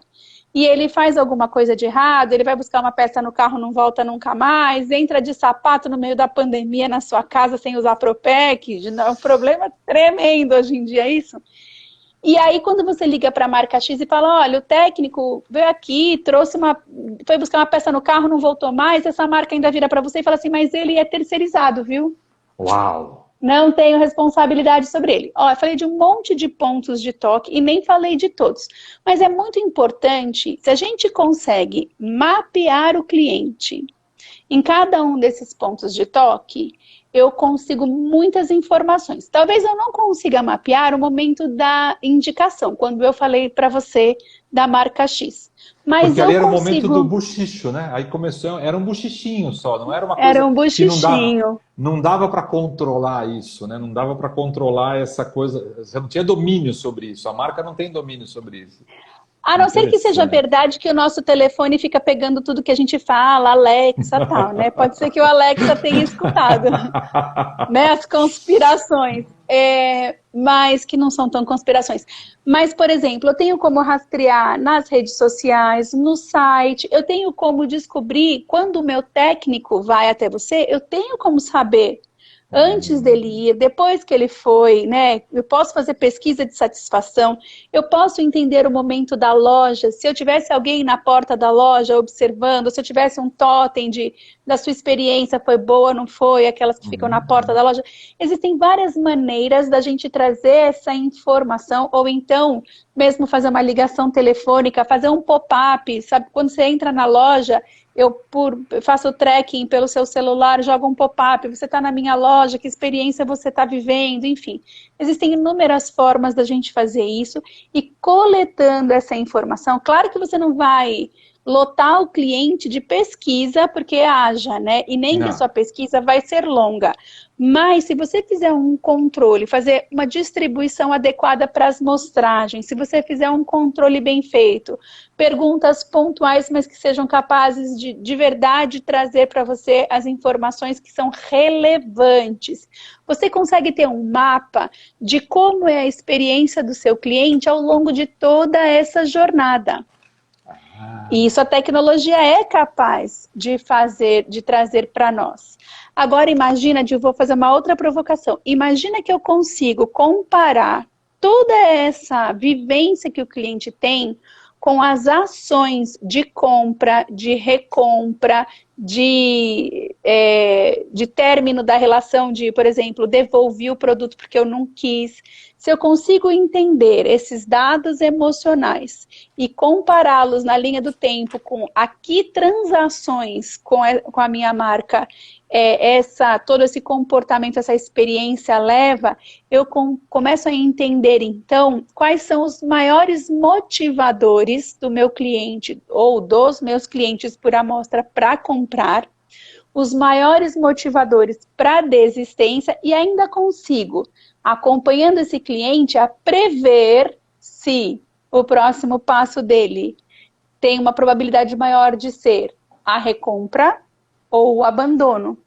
e ele faz alguma coisa de errado, ele vai buscar uma peça no carro, não volta nunca mais, entra de sapato no meio da pandemia na sua casa sem usar Propec, é um problema tremendo hoje em dia isso. E aí quando você liga para a marca X e fala, olha, o técnico veio aqui, foi buscar uma peça no carro, não voltou mais, essa marca ainda vira para você e fala assim, mas ele é terceirizado, viu? Uau! Não tenho responsabilidade sobre ele. Ó, eu falei de um monte de pontos de toque e nem falei de todos. Mas é muito importante, se a gente consegue mapear o cliente em cada um desses pontos de toque, eu consigo muitas informações. Talvez eu não consiga mapear o momento da indicação, quando eu falei para você da marca X. Mas porque eu ali era consigo... o momento do buchicho, né? Aí começou, era um buchichinho só, não era uma Era coisa um que buchichinho. não dava para controlar isso, né? Não dava para controlar essa coisa, você não tinha domínio sobre isso, a marca não tem domínio sobre isso. A não ser que seja verdade que o nosso telefone fica pegando tudo que a gente fala, Alexa e tal, né? Pode ser que o Alexa tenha escutado, né? As conspirações, mas que não são tão conspirações. Mas, por exemplo, eu tenho como rastrear nas redes sociais, no site, eu tenho como descobrir quando o meu técnico vai até você, eu tenho como saber antes dele ir, depois que ele foi, né? Eu posso fazer pesquisa de satisfação, eu posso entender o momento da loja, se eu tivesse alguém na porta da loja observando, se eu tivesse um totem da sua experiência, foi boa, não foi, aquelas que ficam na porta da loja. Existem várias maneiras da gente trazer essa informação, ou então, mesmo fazer uma ligação telefônica, fazer um pop-up, sabe? Quando você entra na loja, eu faço o tracking pelo seu celular, jogo um pop-up, você está na minha loja, que experiência você está vivendo, enfim. Existem inúmeras formas da gente fazer isso e coletando essa informação, claro que você não vai lotar o cliente de pesquisa, porque haja, né? E nem que a sua pesquisa vai ser longa. Mas se você fizer um controle, fazer uma distribuição adequada para as mostragens, se você fizer um controle bem feito, perguntas pontuais, mas que sejam capazes de verdade trazer para você as informações que são relevantes. Você consegue ter um mapa de como é a experiência do seu cliente ao longo de toda essa jornada. E isso a tecnologia é capaz de fazer, de trazer para nós. Agora imagina, eu vou fazer uma outra provocação. Imagina que eu consigo comparar toda essa vivência que o cliente tem com as ações de compra, de recompra, de término da relação de, por exemplo, devolvi o produto porque eu não quis. Se eu consigo entender esses dados emocionais e compará-los na linha do tempo com a que transações com a minha marca todo esse comportamento, essa experiência leva, eu começo a entender, então, quais são os maiores motivadores do meu cliente ou dos meus clientes por amostra para comprar, os maiores motivadores para desistência e ainda consigo, acompanhando esse cliente, a prever se o próximo passo dele tem uma probabilidade maior de ser a recompra ou o abandono.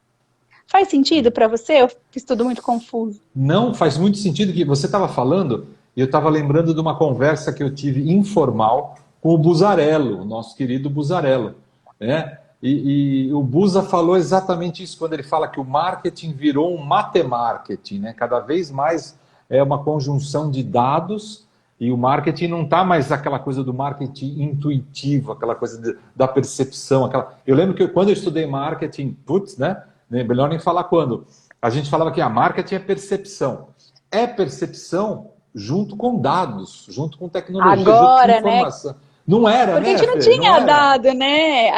Faz sentido para você? Eu fiz tudo muito confuso. Não, faz muito sentido que você estava falando, e eu estava lembrando de uma conversa que eu tive informal com o Buzzarello, o nosso querido Buzzarello, né? E o Buza falou exatamente isso quando ele fala que o marketing virou um matemarketing, né? Cada vez mais é uma conjunção de dados e o marketing não está mais aquela coisa do marketing intuitivo, aquela coisa da percepção. Eu lembro que quando eu estudei marketing, né? Melhor nem falar quando, a gente falava que a marketing é percepção. É percepção junto com dados, junto com tecnologia, agora, junto com informação. Né? Não era, porque né? Porque a gente não tinha dado, né?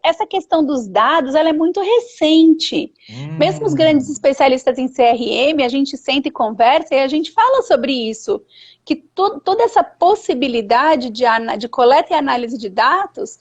Essa questão dos dados, ela é muito recente. Mesmo os grandes especialistas em CRM, a gente senta e conversa e a gente fala sobre isso. Que toda essa possibilidade de coleta e análise de dados,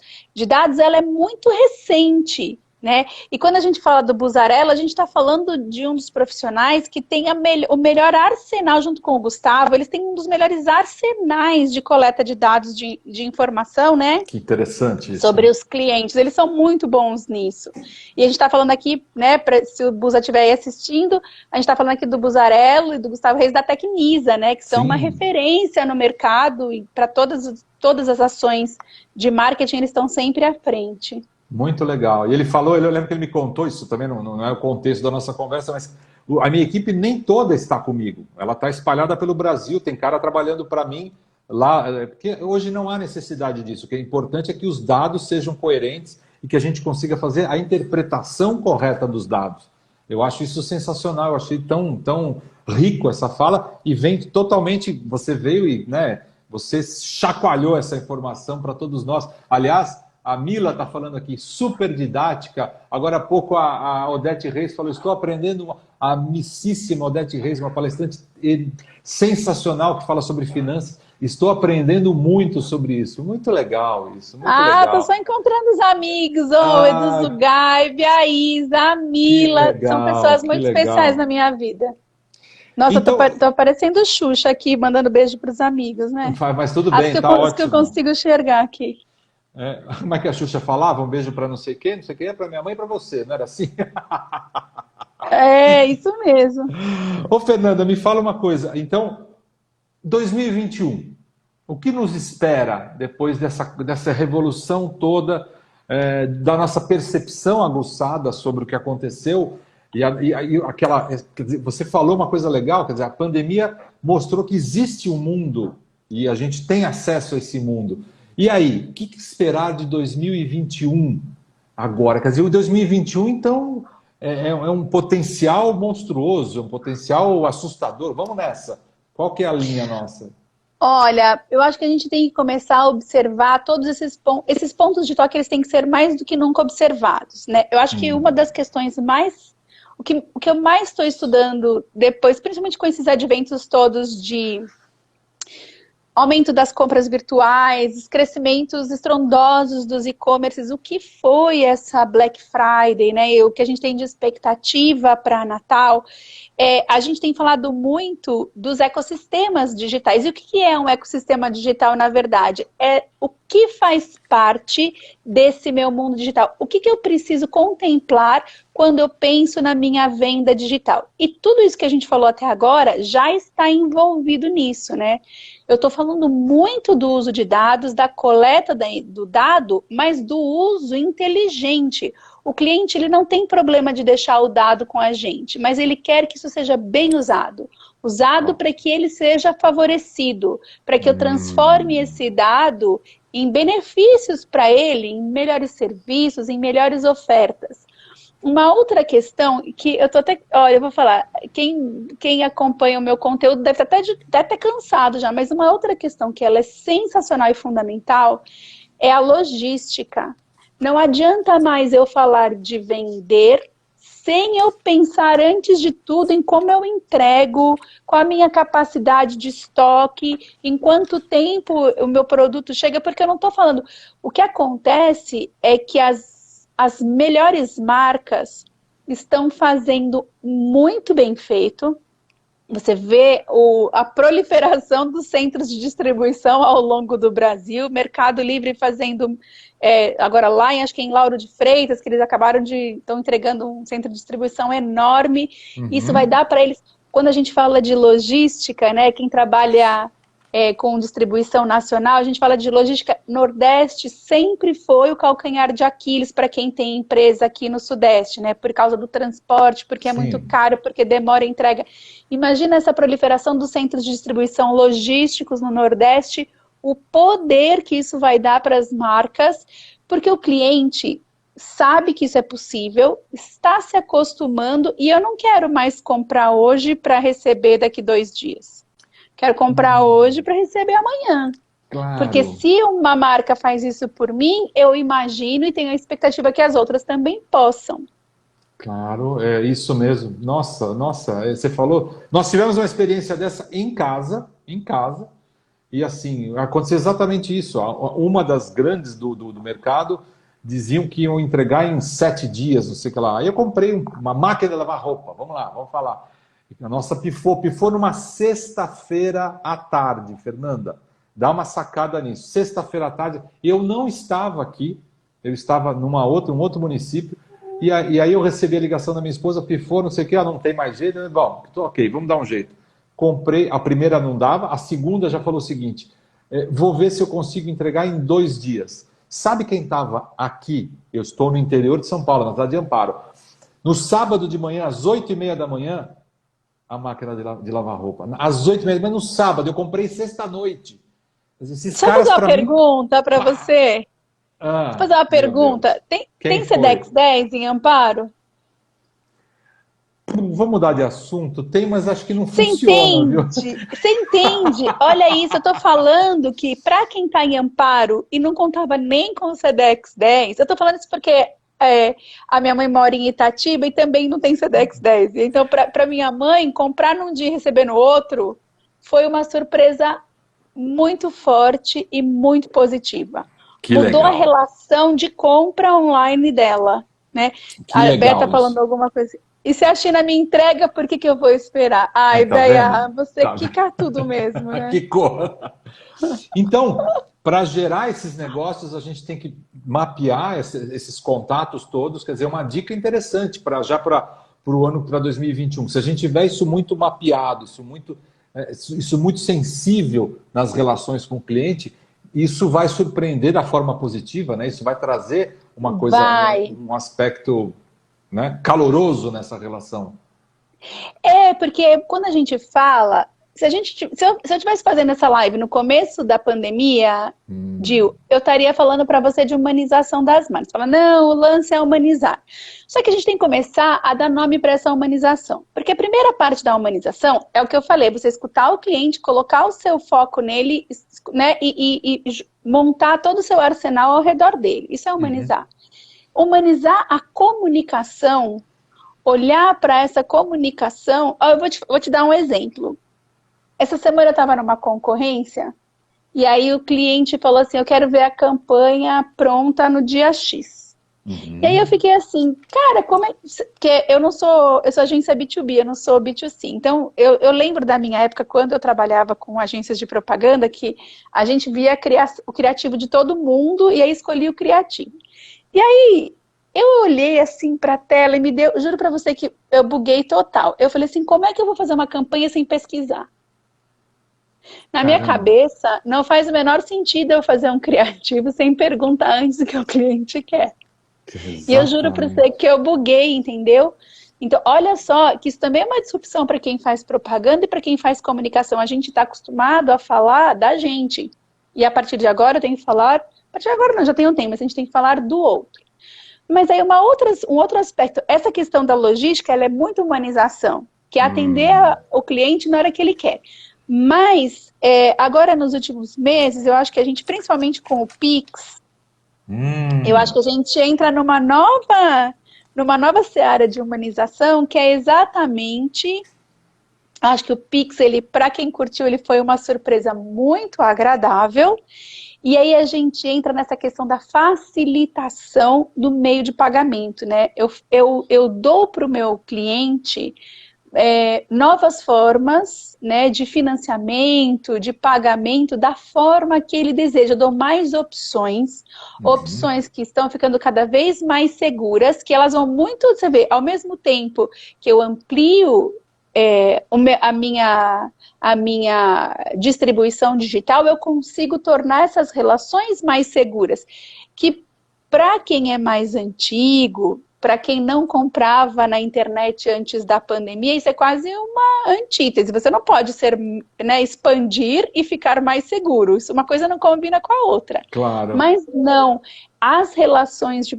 ela é muito recente. Né? E quando a gente fala do Buzzarello, a gente está falando de um dos profissionais que tem o melhor arsenal, junto com o Gustavo, eles têm um dos melhores arsenais de coleta de dados de informação, né? Que interessante isso. Sobre os clientes, eles são muito bons nisso. E a gente está falando aqui, né, se o Buza estiver aí assistindo, a gente está falando aqui do Buzzarello e do Gustavo Reis da Tecnisa, né? Que são Sim. uma referência no mercado e para todas as ações de marketing, eles estão sempre à frente. Muito legal. E ele falou, eu lembro que ele me contou, isso também não é o contexto da nossa conversa, mas a minha equipe nem toda está comigo. Ela está espalhada pelo Brasil, tem cara trabalhando para mim lá, porque hoje não há necessidade disso. O que é importante é que os dados sejam coerentes e que a gente consiga fazer a interpretação correta dos dados. Eu acho isso sensacional, eu achei tão rico essa fala e vem totalmente, você veio e, né, você chacoalhou essa informação para todos nós. Aliás, a Mila está falando aqui, super didática. Agora há pouco a Odete Reis falou, estou aprendendo, a amicíssima Odete Reis, uma palestrante sensacional que fala sobre finanças. Estou aprendendo muito sobre isso. Muito legal isso. Muito legal. Tô só encontrando os amigos. O Edu Zugay, a Isa, a Mila. Legal, são pessoas muito especiais na minha vida. Nossa, então, tô parecendo Xuxa aqui, mandando beijo para os amigos, né? Mas tudo bem, tá ótimo. As que eu consigo enxergar aqui. Como é que a Xuxa falava? Um beijo para não sei quem, é para minha mãe e para você, não era assim? É, isso mesmo. Ô, Fernanda, me fala uma coisa. Então, 2021, o que nos espera depois dessa revolução toda, da nossa percepção aguçada sobre o que aconteceu? Você falou uma coisa legal, quer dizer, a pandemia mostrou que existe um mundo e a gente tem acesso a esse mundo. E aí, o que esperar de 2021 agora? Quer dizer, o 2021, então, é um potencial monstruoso, um potencial assustador. Vamos nessa. Qual que é a linha nossa? Olha, eu acho que a gente tem que começar a observar todos esses pontos de toque, eles têm que ser mais do que nunca observados, né? Eu acho que uma das questões mais... O que eu mais estou estudando depois, principalmente com esses adventos todos de... aumento das compras virtuais, os crescimentos estrondosos dos e-commerces, o que foi essa Black Friday, né? O que a gente tem de expectativa para Natal. A gente tem falado muito dos ecossistemas digitais. E o que é um ecossistema digital, na verdade? É o que faz parte desse meu mundo digital. O que eu preciso contemplar quando eu penso na minha venda digital? E tudo isso que a gente falou até agora já está envolvido nisso, né? Eu estou falando muito do uso de dados, da coleta do dado, mas do uso inteligente. O cliente ele não tem problema de deixar o dado com a gente, mas ele quer que isso seja bem usado. Usado para que ele seja favorecido, para que eu transforme esse dado em benefícios para ele, em melhores serviços, em melhores ofertas. Uma outra questão que eu tô até, olha, eu vou falar, quem acompanha o meu conteúdo deve estar até cansado já, mas uma outra questão que ela é sensacional e fundamental é a logística. Não adianta mais eu falar de vender sem eu pensar antes de tudo em como eu entrego, qual a minha capacidade de estoque, em quanto tempo o meu produto chega, porque eu não estou falando. O que acontece é que as melhores marcas estão fazendo muito bem feito. Você vê a proliferação dos centros de distribuição ao longo do Brasil, Mercado Livre fazendo, agora lá, acho que em Lauro de Freitas, que eles estão entregando um centro de distribuição enorme. Isso vai dar para eles, quando a gente fala de logística, né, quem trabalha com distribuição nacional, a gente fala de logística, Nordeste sempre foi o calcanhar de Aquiles para quem tem empresa aqui no Sudeste, né? Por causa do transporte, porque é muito caro, porque demora a entrega. Imagina essa proliferação dos centros de distribuição logísticos no Nordeste, o poder que isso vai dar para as marcas, porque o cliente sabe que isso é possível, está se acostumando, e eu não quero mais comprar hoje para receber daqui 2 dias. Quero comprar hoje para receber amanhã. Claro. Porque se uma marca faz isso por mim, eu imagino e tenho a expectativa que as outras também possam. Claro, é isso mesmo. Nossa, você falou. Nós tivemos uma experiência dessa em casa, e assim, aconteceu exatamente isso. Uma das grandes do mercado diziam que iam entregar em 7 dias, não sei o que lá. Aí eu comprei uma máquina de lavar roupa, vamos lá, vamos falar. A nossa pifou numa sexta-feira à tarde, Fernanda. Dá uma sacada nisso. Sexta-feira à tarde, eu não estava aqui, eu estava um outro município, e aí eu recebi a ligação da minha esposa, pifou, não sei o que, não tem mais jeito. Bom, ok, vamos dar um jeito. Comprei, a primeira não dava, a segunda já falou o seguinte, vou ver se eu consigo entregar em 2 dias. Sabe quem estava aqui? Eu estou no interior de São Paulo, na cidade de Amparo. No sábado de manhã, às 8h30 da manhã, a máquina de lavar roupa. Às 8h30, mas no sábado, eu comprei sexta-noite. Deixa eu fazer uma pergunta para você. Deixa eu fazer uma pergunta. Tem Sedex 10 em Amparo? Vamos mudar de assunto? Tem, mas acho que não funciona. Viu? Você entende? Olha isso, eu tô falando que para quem está em Amparo e não contava nem com o Sedex 10, eu tô falando isso porque a minha mãe mora em Itatiba e também não tem Sedex 10. Então, para minha mãe, comprar num dia e receber no outro foi uma surpresa muito forte e muito positiva. Mudou a relação de compra online dela, né? A Berta falando alguma coisa. E se a China me entrega, por que eu vou esperar? Ai, Béia, você quica tudo mesmo, né? Quicou. Então, para gerar esses negócios, a gente tem que mapear esses contatos todos. Quer dizer, uma dica interessante para o ano, para 2021. Se a gente tiver isso muito mapeado, isso muito sensível nas relações com o cliente, isso vai surpreender da forma positiva, né? Isso vai trazer uma coisa, um aspecto, né, caloroso nessa relação. Porque quando a gente fala, se eu estivesse fazendo essa live no começo da pandemia, Gil, eu estaria falando para você de humanização das marcas. Fala, não, o lance é humanizar. Só que a gente tem que começar a dar nome para essa humanização. Porque a primeira parte da humanização é o que eu falei, você escutar o cliente, colocar o seu foco nele, né, e montar todo o seu arsenal ao redor dele. Isso é humanizar. Humanizar a comunicação, olhar para essa comunicação. Eu vou te dar um exemplo. Essa semana eu estava numa concorrência e aí o cliente falou assim, eu quero ver a campanha pronta no dia X. E aí eu fiquei assim, cara, como é... Porque eu sou agência B2B, eu não sou B2C. Então, eu lembro da minha época, quando eu trabalhava com agências de propaganda, que a gente via o criativo de todo mundo e aí escolhia o criativo. E aí, eu olhei assim para a tela e me deu... Juro para você que eu buguei total. Eu falei assim, como é que eu vou fazer uma campanha sem pesquisar? Na minha cabeça, não faz o menor sentido eu fazer um criativo sem perguntar antes o que o cliente quer. Exatamente. E eu juro para você que eu buguei, entendeu? Então, olha só, que isso também é uma disrupção para quem faz propaganda e para quem faz comunicação. A gente está acostumado a falar da gente. E a partir de agora eu tenho que falar... A partir de agora não, já tem um tempo, mas a gente tem que falar do outro. Mas aí um outro aspecto, essa questão da logística, ela é muito humanização, que é atender o cliente na hora que ele quer. Mas, agora nos últimos meses, eu acho que a gente, principalmente com o Pix, eu acho que a gente entra numa nova seara de humanização, que é exatamente... Acho que o Pix, para quem curtiu, ele foi uma surpresa muito agradável. E aí a gente entra nessa questão da facilitação do meio de pagamento, né? Eu dou para o meu cliente novas formas, né, de financiamento, de pagamento, da forma que ele deseja. Eu dou mais opções, opções que estão ficando cada vez mais seguras, que elas vão muito, você vê, ao mesmo tempo que eu amplio a minha distribuição digital, eu consigo tornar essas relações mais seguras. Que para quem é mais antigo, para quem não comprava na internet antes da pandemia, isso é quase uma antítese. Você não pode expandir e ficar mais seguro. Isso, uma coisa não combina com a outra. Claro. Mas não. As relações,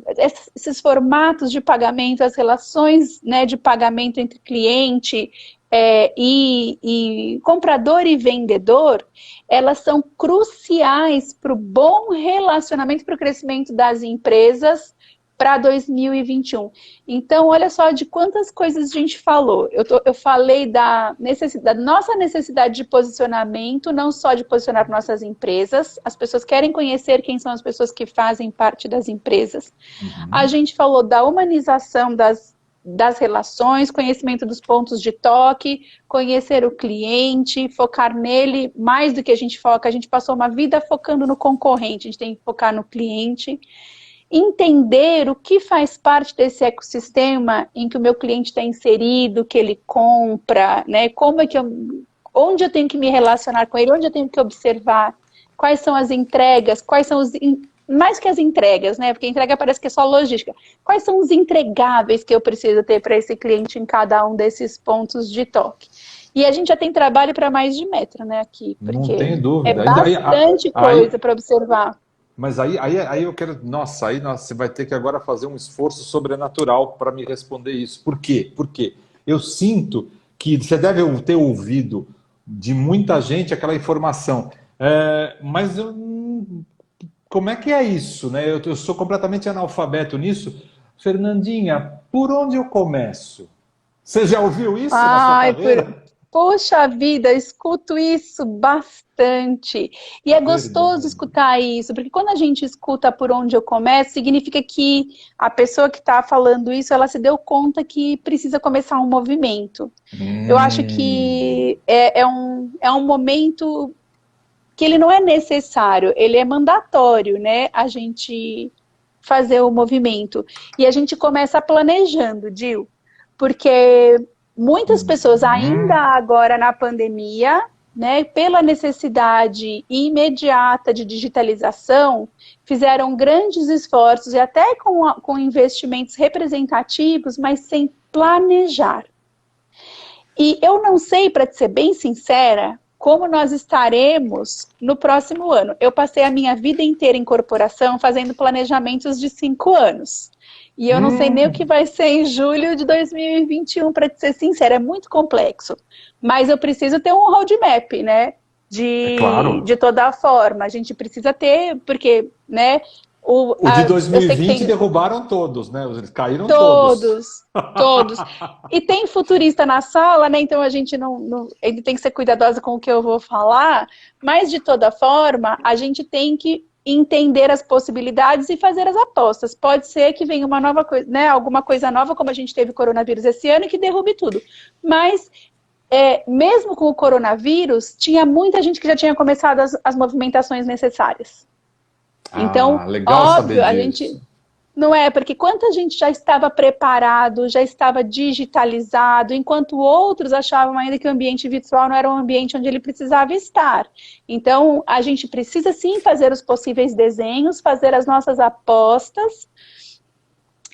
esses formatos de pagamento, as relações, né, de pagamento entre cliente e comprador e vendedor, elas são cruciais para o bom relacionamento, para o crescimento das empresas para 2021. Então, olha só de quantas coisas a gente falou. Eu falei da nossa necessidade de posicionamento, não só de posicionar nossas empresas. As pessoas querem conhecer quem são as pessoas que fazem parte das empresas. A gente falou da humanização das relações, conhecimento dos pontos de toque, conhecer o cliente, focar nele mais do que a gente foca. A gente passou uma vida focando no concorrente, a gente tem que focar no cliente. Entender o que faz parte desse ecossistema em que o meu cliente está inserido, que ele compra, né? Onde eu tenho que me relacionar com ele, onde eu tenho que observar, quais são as entregas, mais que as entregas, né? Porque entrega parece que é só logística. Quais são os entregáveis que eu preciso ter para esse cliente em cada um desses pontos de toque? E a gente já tem trabalho para mais de metro, né, aqui, porque não tenho dúvida. é bastante coisa para observar. Mas aí eu quero... Nossa, você vai ter que agora fazer um esforço sobrenatural para me responder isso. Por quê? Porque eu sinto que você deve ter ouvido de muita gente aquela informação. Mas como é que é isso, né? Eu sou completamente analfabeto nisso. Fernandinha, por onde eu começo? Você já ouviu isso na sua carreira? Poxa vida, escuto isso bastante. E é gostoso escutar isso, porque quando a gente escuta por onde eu começo, significa que a pessoa que está falando isso, ela se deu conta que precisa começar um movimento. Eu acho que é um momento que ele não é necessário, ele é mandatório, né? A gente fazer o movimento. E a gente começa planejando, Gil, porque muitas pessoas ainda agora na pandemia, né, pela necessidade imediata de digitalização, fizeram grandes esforços e até com investimentos representativos, mas sem planejar. E eu não sei, para ser bem sincera, como nós estaremos no próximo ano. Eu passei a minha vida inteira em corporação fazendo planejamentos de 5 anos. E eu não sei nem o que vai ser em julho de 2021, para ser sincera, é muito complexo. Mas eu preciso ter um roadmap, né? De toda forma. A gente precisa ter, porque, né? O de 2020 derrubaram todos, né? Eles caíram todos. Todos. E tem futurista na sala, né? Então a gente ele tem que ser cuidadosa com o que eu vou falar, mas de toda forma, a gente tem que entender as possibilidades e fazer as apostas. Pode ser que venha uma nova coisa, né? Alguma coisa nova, como a gente teve coronavírus esse ano, que derrube tudo. Mas mesmo com o coronavírus, tinha muita gente que já tinha começado as movimentações necessárias. Então, legal óbvio, saber a disso. gente... Não é, porque quanta gente já estava preparado, já estava digitalizado, enquanto outros achavam ainda que o ambiente virtual não era um ambiente onde ele precisava estar. Então, a gente precisa sim fazer os possíveis desenhos, fazer as nossas apostas,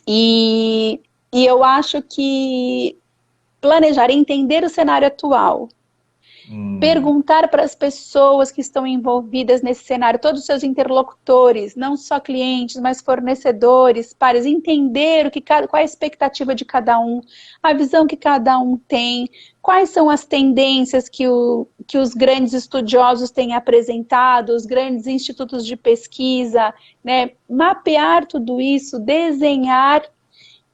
e eu acho que planejar, entender o cenário atual, Perguntar para as pessoas que estão envolvidas nesse cenário, todos os seus interlocutores, não só clientes, mas fornecedores, pares, entender qual é a expectativa de cada um, a visão que cada um tem, quais são as tendências que os grandes estudiosos têm apresentado, os grandes institutos de pesquisa, né? Mapear tudo isso, desenhar.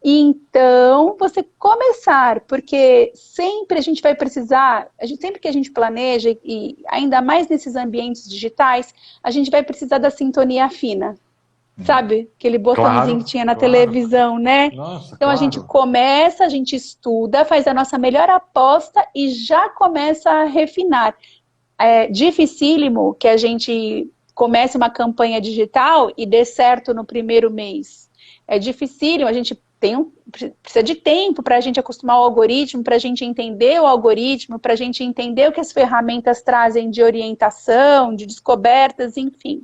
Então, você começar, porque sempre a gente vai precisar, sempre que a gente planeja, e ainda mais nesses ambientes digitais, a gente vai precisar da sintonia fina. Sabe? Aquele botãozinho que tinha na televisão, né? Nossa, então, a gente começa, a gente estuda, faz a nossa melhor aposta e já começa a refinar. É dificílimo que a gente comece uma campanha digital e dê certo no primeiro mês. É dificílimo, a gente precisa de tempo para a gente acostumar o algoritmo, para a gente entender o algoritmo, para a gente entender o que as ferramentas trazem de orientação, de descobertas, enfim.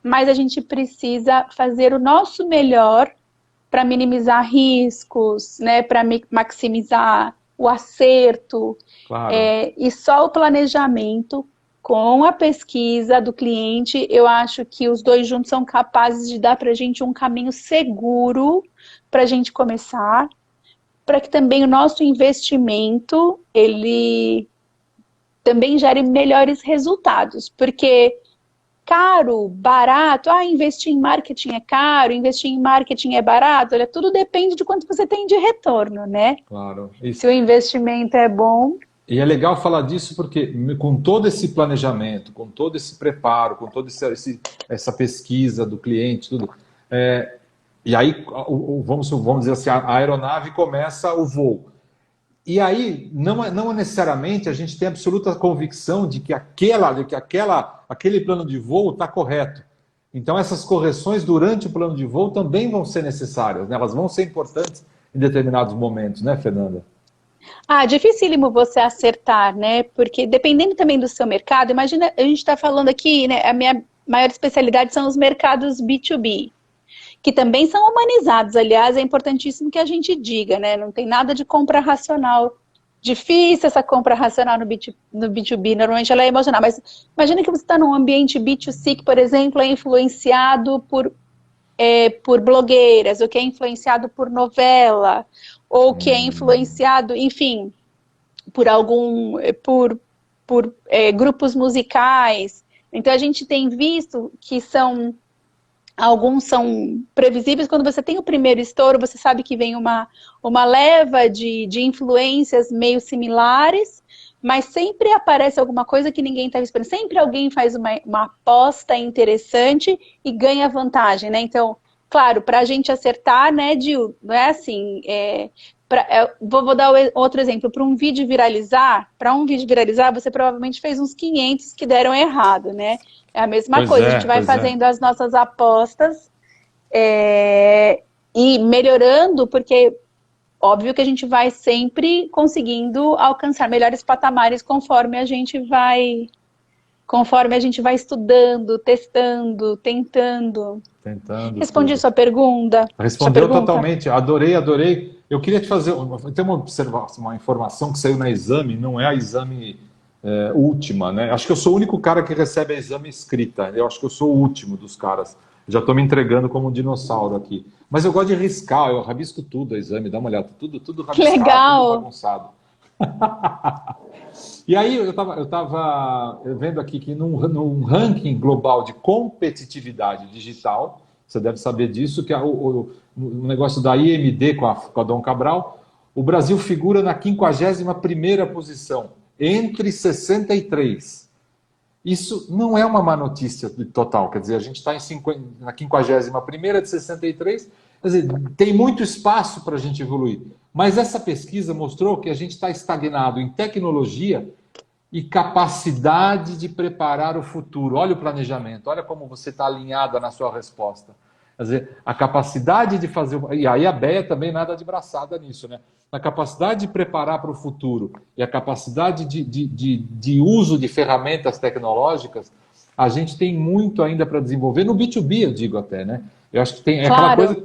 Mas a gente precisa fazer o nosso melhor para minimizar riscos, né, para maximizar o acerto. Claro. E só o planejamento com a pesquisa do cliente, eu acho que os dois juntos são capazes de dar para a gente um caminho seguro para a gente começar, para que também o nosso investimento, ele também gere melhores resultados, porque caro, barato, investir em marketing é caro, investir em marketing é barato, olha, tudo depende de quanto você tem de retorno, né? Claro. Se o investimento é bom... E é legal falar disso porque com todo esse planejamento, com todo esse preparo, com toda essa pesquisa do cliente, tudo, e aí, vamos dizer assim, a aeronave começa o voo. E aí, não necessariamente a gente tem absoluta convicção de que aquele plano de voo está correto. Então, essas correções durante o plano de voo também vão ser necessárias, né? Elas vão ser importantes em determinados momentos, né, Fernanda? Dificílimo você acertar, né? Porque dependendo também do seu mercado, imagina, a gente está falando aqui, né? A minha maior especialidade são os mercados B2B, que também são humanizados. Aliás, é importantíssimo que a gente diga, né? Não tem nada de compra racional. Difícil essa compra racional no B2B, normalmente ela é emocional. Mas imagina que você está num ambiente B2C que, por exemplo, é influenciado por blogueiras, ou que é influenciado por novela, ou que é influenciado, enfim, por grupos musicais. Então, a gente tem visto que alguns são previsíveis. Quando você tem o primeiro estouro, você sabe que vem uma leva de influências meio similares, mas sempre aparece alguma coisa que ninguém estava esperando. Sempre alguém faz uma aposta interessante e ganha vantagem, né? Então, claro, para a gente acertar, né, Dil, não é assim... vou dar outro exemplo. Para um vídeo viralizar, você provavelmente fez uns 500 que deram errado, né? É a mesma coisa, a gente vai fazendo as nossas apostas e melhorando, porque óbvio que a gente vai sempre conseguindo alcançar melhores patamares conforme a gente vai estudando, testando, tentando. Respondi sua pergunta? Respondeu totalmente, adorei. Eu queria te fazer, tem uma informação que saiu na Exame, não é a Exame última, né? Acho que eu sou o único cara que recebe a Exame escrita, eu acho que eu sou o último dos caras. Já estou me entregando como um dinossauro aqui. Mas eu gosto de riscar, eu rabisco tudo a Exame, dá uma olhada, tudo rabiscado, que legal. Tudo bagunçado. E aí eu estava vendo aqui que num ranking global de competitividade digital, você deve saber disso, que é o negócio da IMD com a Dom Cabral, o Brasil figura na 51ª posição, entre 63. Isso não é uma má notícia total, quer dizer, a gente está na 51ª de 63, quer dizer, tem muito espaço para a gente evoluir. Mas essa pesquisa mostrou que a gente está estagnado em tecnologia e capacidade de preparar o futuro. Olha o planejamento, olha como você está alinhada na sua resposta. Quer dizer, a capacidade de fazer... E aí a Bea também nada de braçada nisso, né? A capacidade de preparar para o futuro e a capacidade de uso de ferramentas tecnológicas, a gente tem muito ainda para desenvolver. No B2B, eu digo até, né? Eu acho que tem aquela coisa...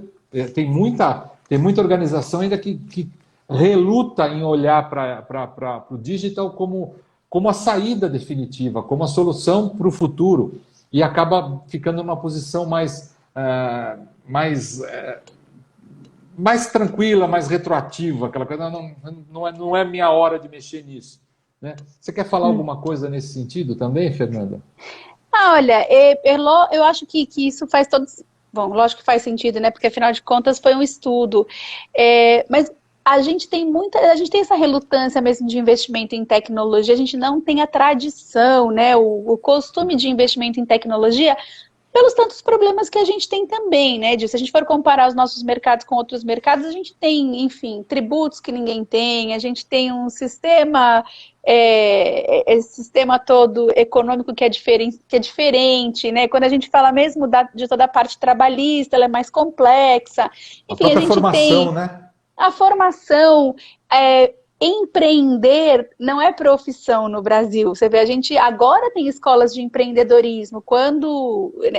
Tem muita organização ainda que reluta em olhar para o digital como como a saída definitiva, como a solução para o futuro, e acaba ficando numa posição mais tranquila, mais retroativa, aquela coisa, não é minha hora de mexer nisso. Né? Você quer falar alguma coisa nesse sentido também, Fernanda? Olha, eu acho que isso faz todo... Bom, lógico que faz sentido, né? Porque afinal de contas foi um estudo. Mas a gente tem essa relutância mesmo de investimento em tecnologia, a gente não tem a tradição, né? O costume de investimento em tecnologia, pelos tantos problemas que a gente tem também, né? Se a gente for comparar os nossos mercados com outros mercados, a gente tem, enfim, tributos que ninguém tem, a gente tem um sistema, esse sistema todo econômico que é diferente, né? Quando a gente fala mesmo de toda a parte trabalhista, ela é mais complexa. Enfim, a gente formação, tem né? a formação. Empreender não é profissão no Brasil. Você vê, a gente agora tem escolas de empreendedorismo.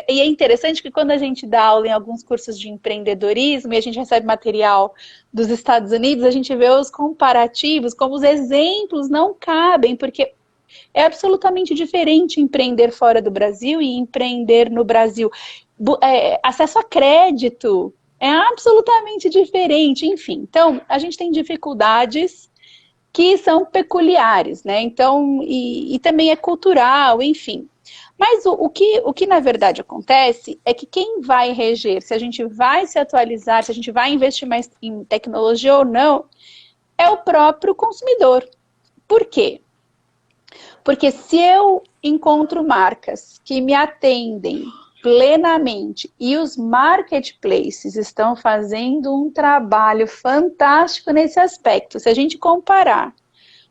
E é interessante que quando a gente dá aula em alguns cursos de empreendedorismo e a gente recebe material dos Estados Unidos, a gente vê os comparativos, como os exemplos não cabem, porque é absolutamente diferente empreender fora do Brasil e empreender no Brasil. Acesso a crédito é absolutamente diferente, enfim. Então, a gente tem dificuldades que são peculiares, né? Então, e também é cultural, enfim. Mas o que na verdade acontece é que quem vai reger, se a gente vai se atualizar, se a gente vai investir mais em tecnologia ou não, é o próprio consumidor. Por quê? Porque se eu encontro marcas que me atendem plenamente e os marketplaces estão fazendo um trabalho fantástico nesse aspecto. Se a gente comparar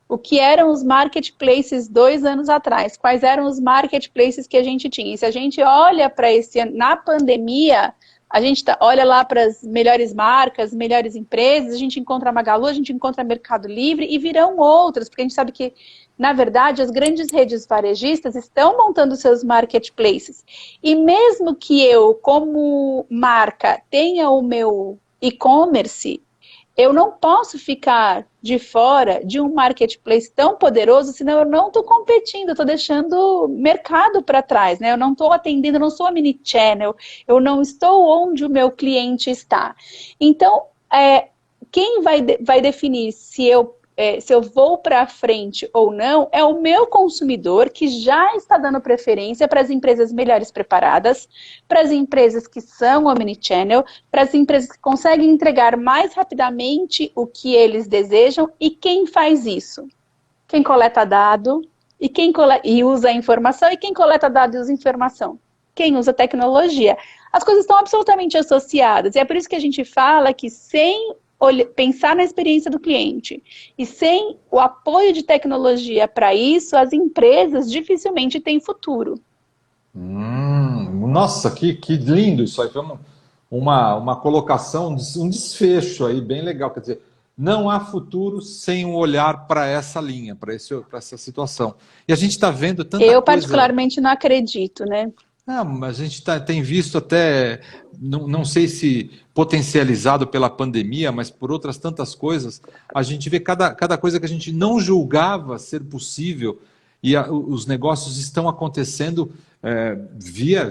o que eram os marketplaces 2 anos atrás, quais eram os marketplaces que a gente tinha, e se a gente olha para esse ano, na pandemia, a gente olha lá para as melhores marcas, melhores empresas, a gente encontra a Magalu, a gente encontra Mercado Livre e virão outras, porque a gente sabe que, na verdade, as grandes redes varejistas estão montando seus marketplaces. E mesmo que eu, como marca, tenha o meu e-commerce, eu não posso ficar de fora de um marketplace tão poderoso, senão eu não estou competindo, eu estou deixando o mercado para trás, né? Eu não estou atendendo, eu não sou a mini channel, eu não estou onde o meu cliente está. Então, quem vai definir se eu vou para frente ou não, é o meu consumidor que já está dando preferência para as empresas melhores preparadas, para as empresas que são omnichannel, para as empresas que conseguem entregar mais rapidamente o que eles desejam. E quem faz isso? Quem coleta dado e usa a informação, e quem coleta dado e usa informação? Quem usa tecnologia. As coisas estão absolutamente associadas, e é por isso que a gente fala que sem pensar na experiência do cliente e sem o apoio de tecnologia para isso, as empresas dificilmente têm futuro. Nossa, que lindo isso aí. Foi uma colocação, um desfecho aí bem legal. Quer dizer, não há futuro sem um olhar para essa linha, para essa situação. E a gente está vendo tanta coisa... Eu particularmente não acredito, né? Mas a gente tem visto até, não sei se potencializado pela pandemia, mas por outras tantas coisas, a gente vê cada coisa que a gente não julgava ser possível, e os negócios estão acontecendo via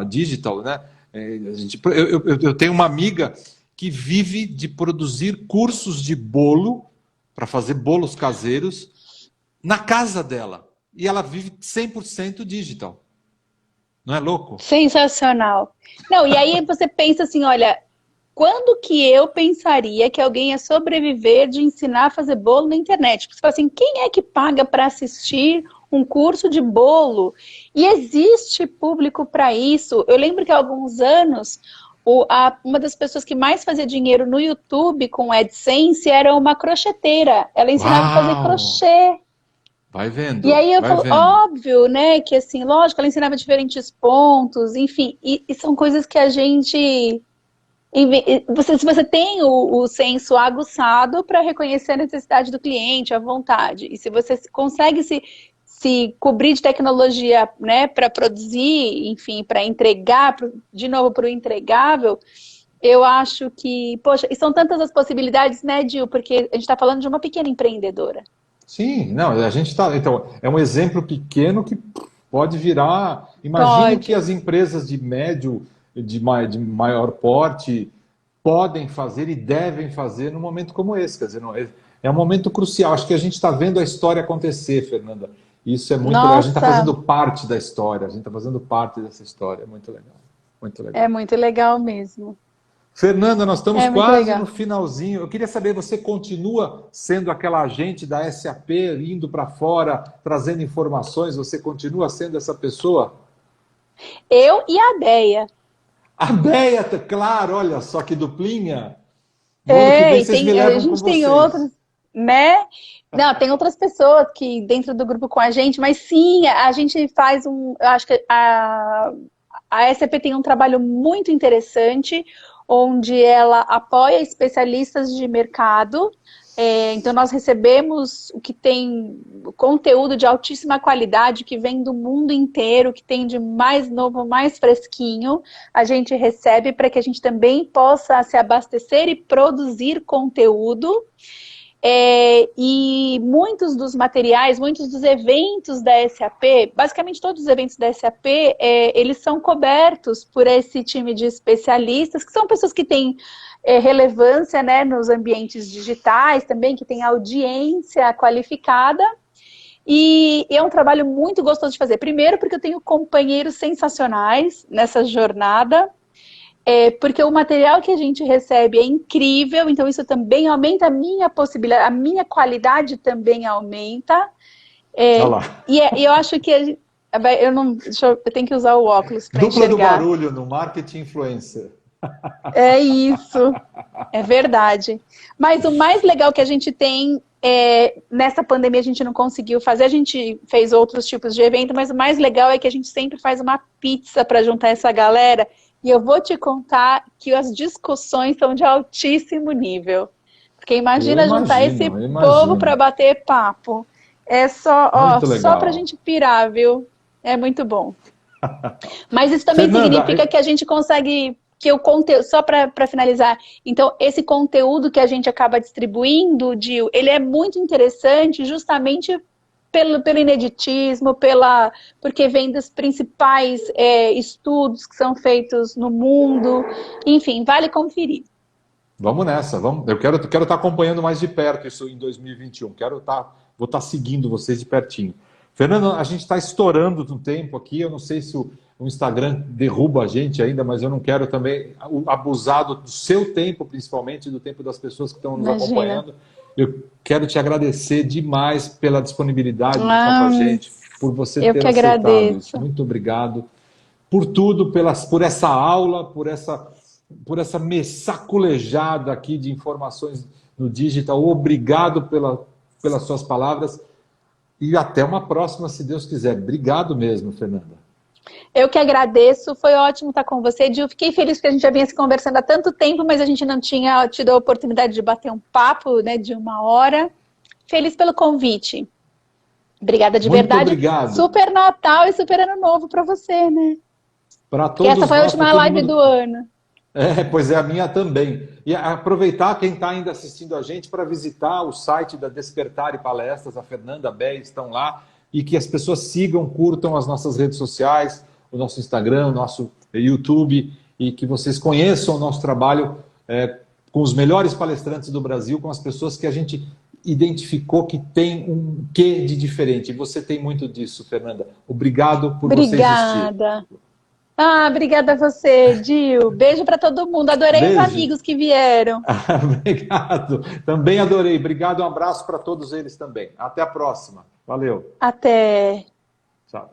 digital, né? Eu tenho uma amiga que vive de produzir cursos de bolo, para fazer bolos caseiros, na casa dela, e ela vive 100% digital. Não é louco? Sensacional. Não, e aí você pensa assim, olha, quando que eu pensaria que alguém ia sobreviver de ensinar a fazer bolo na internet? Porque você fala assim, quem é que paga para assistir um curso de bolo? E existe público para isso. Eu lembro que há alguns anos, uma das pessoas que mais fazia dinheiro no YouTube com AdSense era uma crocheteira. Ela ensinava a fazer crochê. Vai vendo. E aí eu falo, óbvio, né, que assim, lógico, ela ensinava diferentes pontos, enfim, e são coisas que a gente... Se você tem o senso aguçado para reconhecer a necessidade do cliente, a vontade, e se você consegue se cobrir de tecnologia, né, para produzir, enfim, para entregar, de novo, para o entregável, eu acho que, poxa, e são tantas as possibilidades, né, Dil, porque a gente está falando de uma pequena empreendedora. Sim, não, a gente está. Então, é um exemplo pequeno que pode virar. Imagine o que Pode. as empresas de médio, de maior porte podem fazer e devem fazer num momento como esse. Quer dizer, é um momento crucial. Acho que a gente está vendo a história acontecer, Fernanda. Isso é muito legal. A gente está Nossa, fazendo parte da história, a gente está fazendo parte dessa história. É muito legal. Muito é legal. muito legal mesmo. Fernanda, nós estamos É muito quase legal. no finalzinho. Eu queria saber, você continua sendo aquela agente da SAP, indo para fora, trazendo informações? Você continua sendo essa pessoa? Eu e a Deia. A Beia, claro, olha só que duplinha. No ano que vem É, e vocês me tem, a levam com gente tem vocês. outros, né? Não, tem outras pessoas que dentro do grupo com a gente, mas sim, a gente faz um. Eu acho que a SAP tem um trabalho muito interessante, onde ela apoia especialistas de mercado. Então, nós recebemos o que tem conteúdo de altíssima qualidade, que vem do mundo inteiro, que tem de mais novo, mais fresquinho. A gente recebe para que a gente também possa se abastecer e produzir conteúdo. E muitos dos materiais, muitos dos eventos da SAP, basicamente todos os eventos da SAP, eles são cobertos por esse time de especialistas, que são pessoas que têm relevância, né, nos ambientes digitais também, que têm audiência qualificada. E é um trabalho muito gostoso de fazer. Primeiro, porque eu tenho companheiros sensacionais nessa jornada. Porque o material que a gente recebe é incrível, então isso também aumenta a minha possibilidade, a minha qualidade também aumenta. Olha É, lá. e eu acho que eu não, eu tenho que usar o óculos para Dupla do enxergar. barulho no marketing influencer. É isso, é verdade. Mas o mais legal que a gente tem nessa pandemia a gente não conseguiu fazer, a gente fez outros tipos de evento, mas o mais legal é que a gente sempre faz uma pizza para juntar essa galera. E eu vou te contar que as discussões são de altíssimo nível. Porque imagina juntar esse Eu povo para imagino. bater papo. É só, ó, Muito só pra legal. gente pirar, viu? É muito bom. Mas isso também Fernanda, significa que a gente consegue, que o conteúdo, só para finalizar, então esse conteúdo que a gente acaba distribuindo, Dil, ele é muito interessante justamente pelo ineditismo, porque vem dos principais estudos que são feitos no mundo, enfim, vale conferir. vamos nessa, vamos. Quero estar acompanhando mais de perto isso em 2021. Vou estar seguindo vocês de pertinho. Fernando, a gente está estourando no tempo aqui. Eu não sei se o Instagram derruba a gente ainda, mas eu não quero também abusar do seu tempo, principalmente do tempo das pessoas que estão nos Imagina. acompanhando. Eu quero te agradecer demais pela disponibilidade de estar com a Ah, gente, por você eu ter que aceitado isso. agradeço. Muito obrigado por tudo, por essa aula, por essa messaculejada aqui de informações no digital. Obrigado pelas suas palavras e até uma próxima, se Deus quiser. Obrigado mesmo, Fernanda. Eu que agradeço, foi ótimo estar com você, Dil. Fiquei feliz porque a gente já vinha se conversando há tanto tempo, mas a gente não tinha tido a oportunidade de bater um papo, né, de uma hora. Feliz pelo convite. Obrigada de Muito verdade. obrigado Super Natal e super Ano Novo para você, né? para Que essa todos foi a nós, para última todo live do mundo. ano. Pois é, a minha também. E aproveitar quem está ainda assistindo a gente para visitar o site da Despertar e Palestras, a Fernanda, a Bé estão lá, e que as pessoas sigam, curtam as nossas redes sociais, o nosso Instagram, o nosso YouTube, e que vocês conheçam o nosso trabalho com os melhores palestrantes do Brasil, com as pessoas que a gente identificou que tem um quê de diferente. E você tem muito disso, Fernanda. Obrigado por você existir. Obrigada. Ah, obrigada a você, Dil. Beijo para todo mundo. Adorei os Beijo. amigos que vieram. Obrigado. Também adorei. Obrigado. Um abraço para todos eles também. Até a próxima. Valeu. Até. Tchau.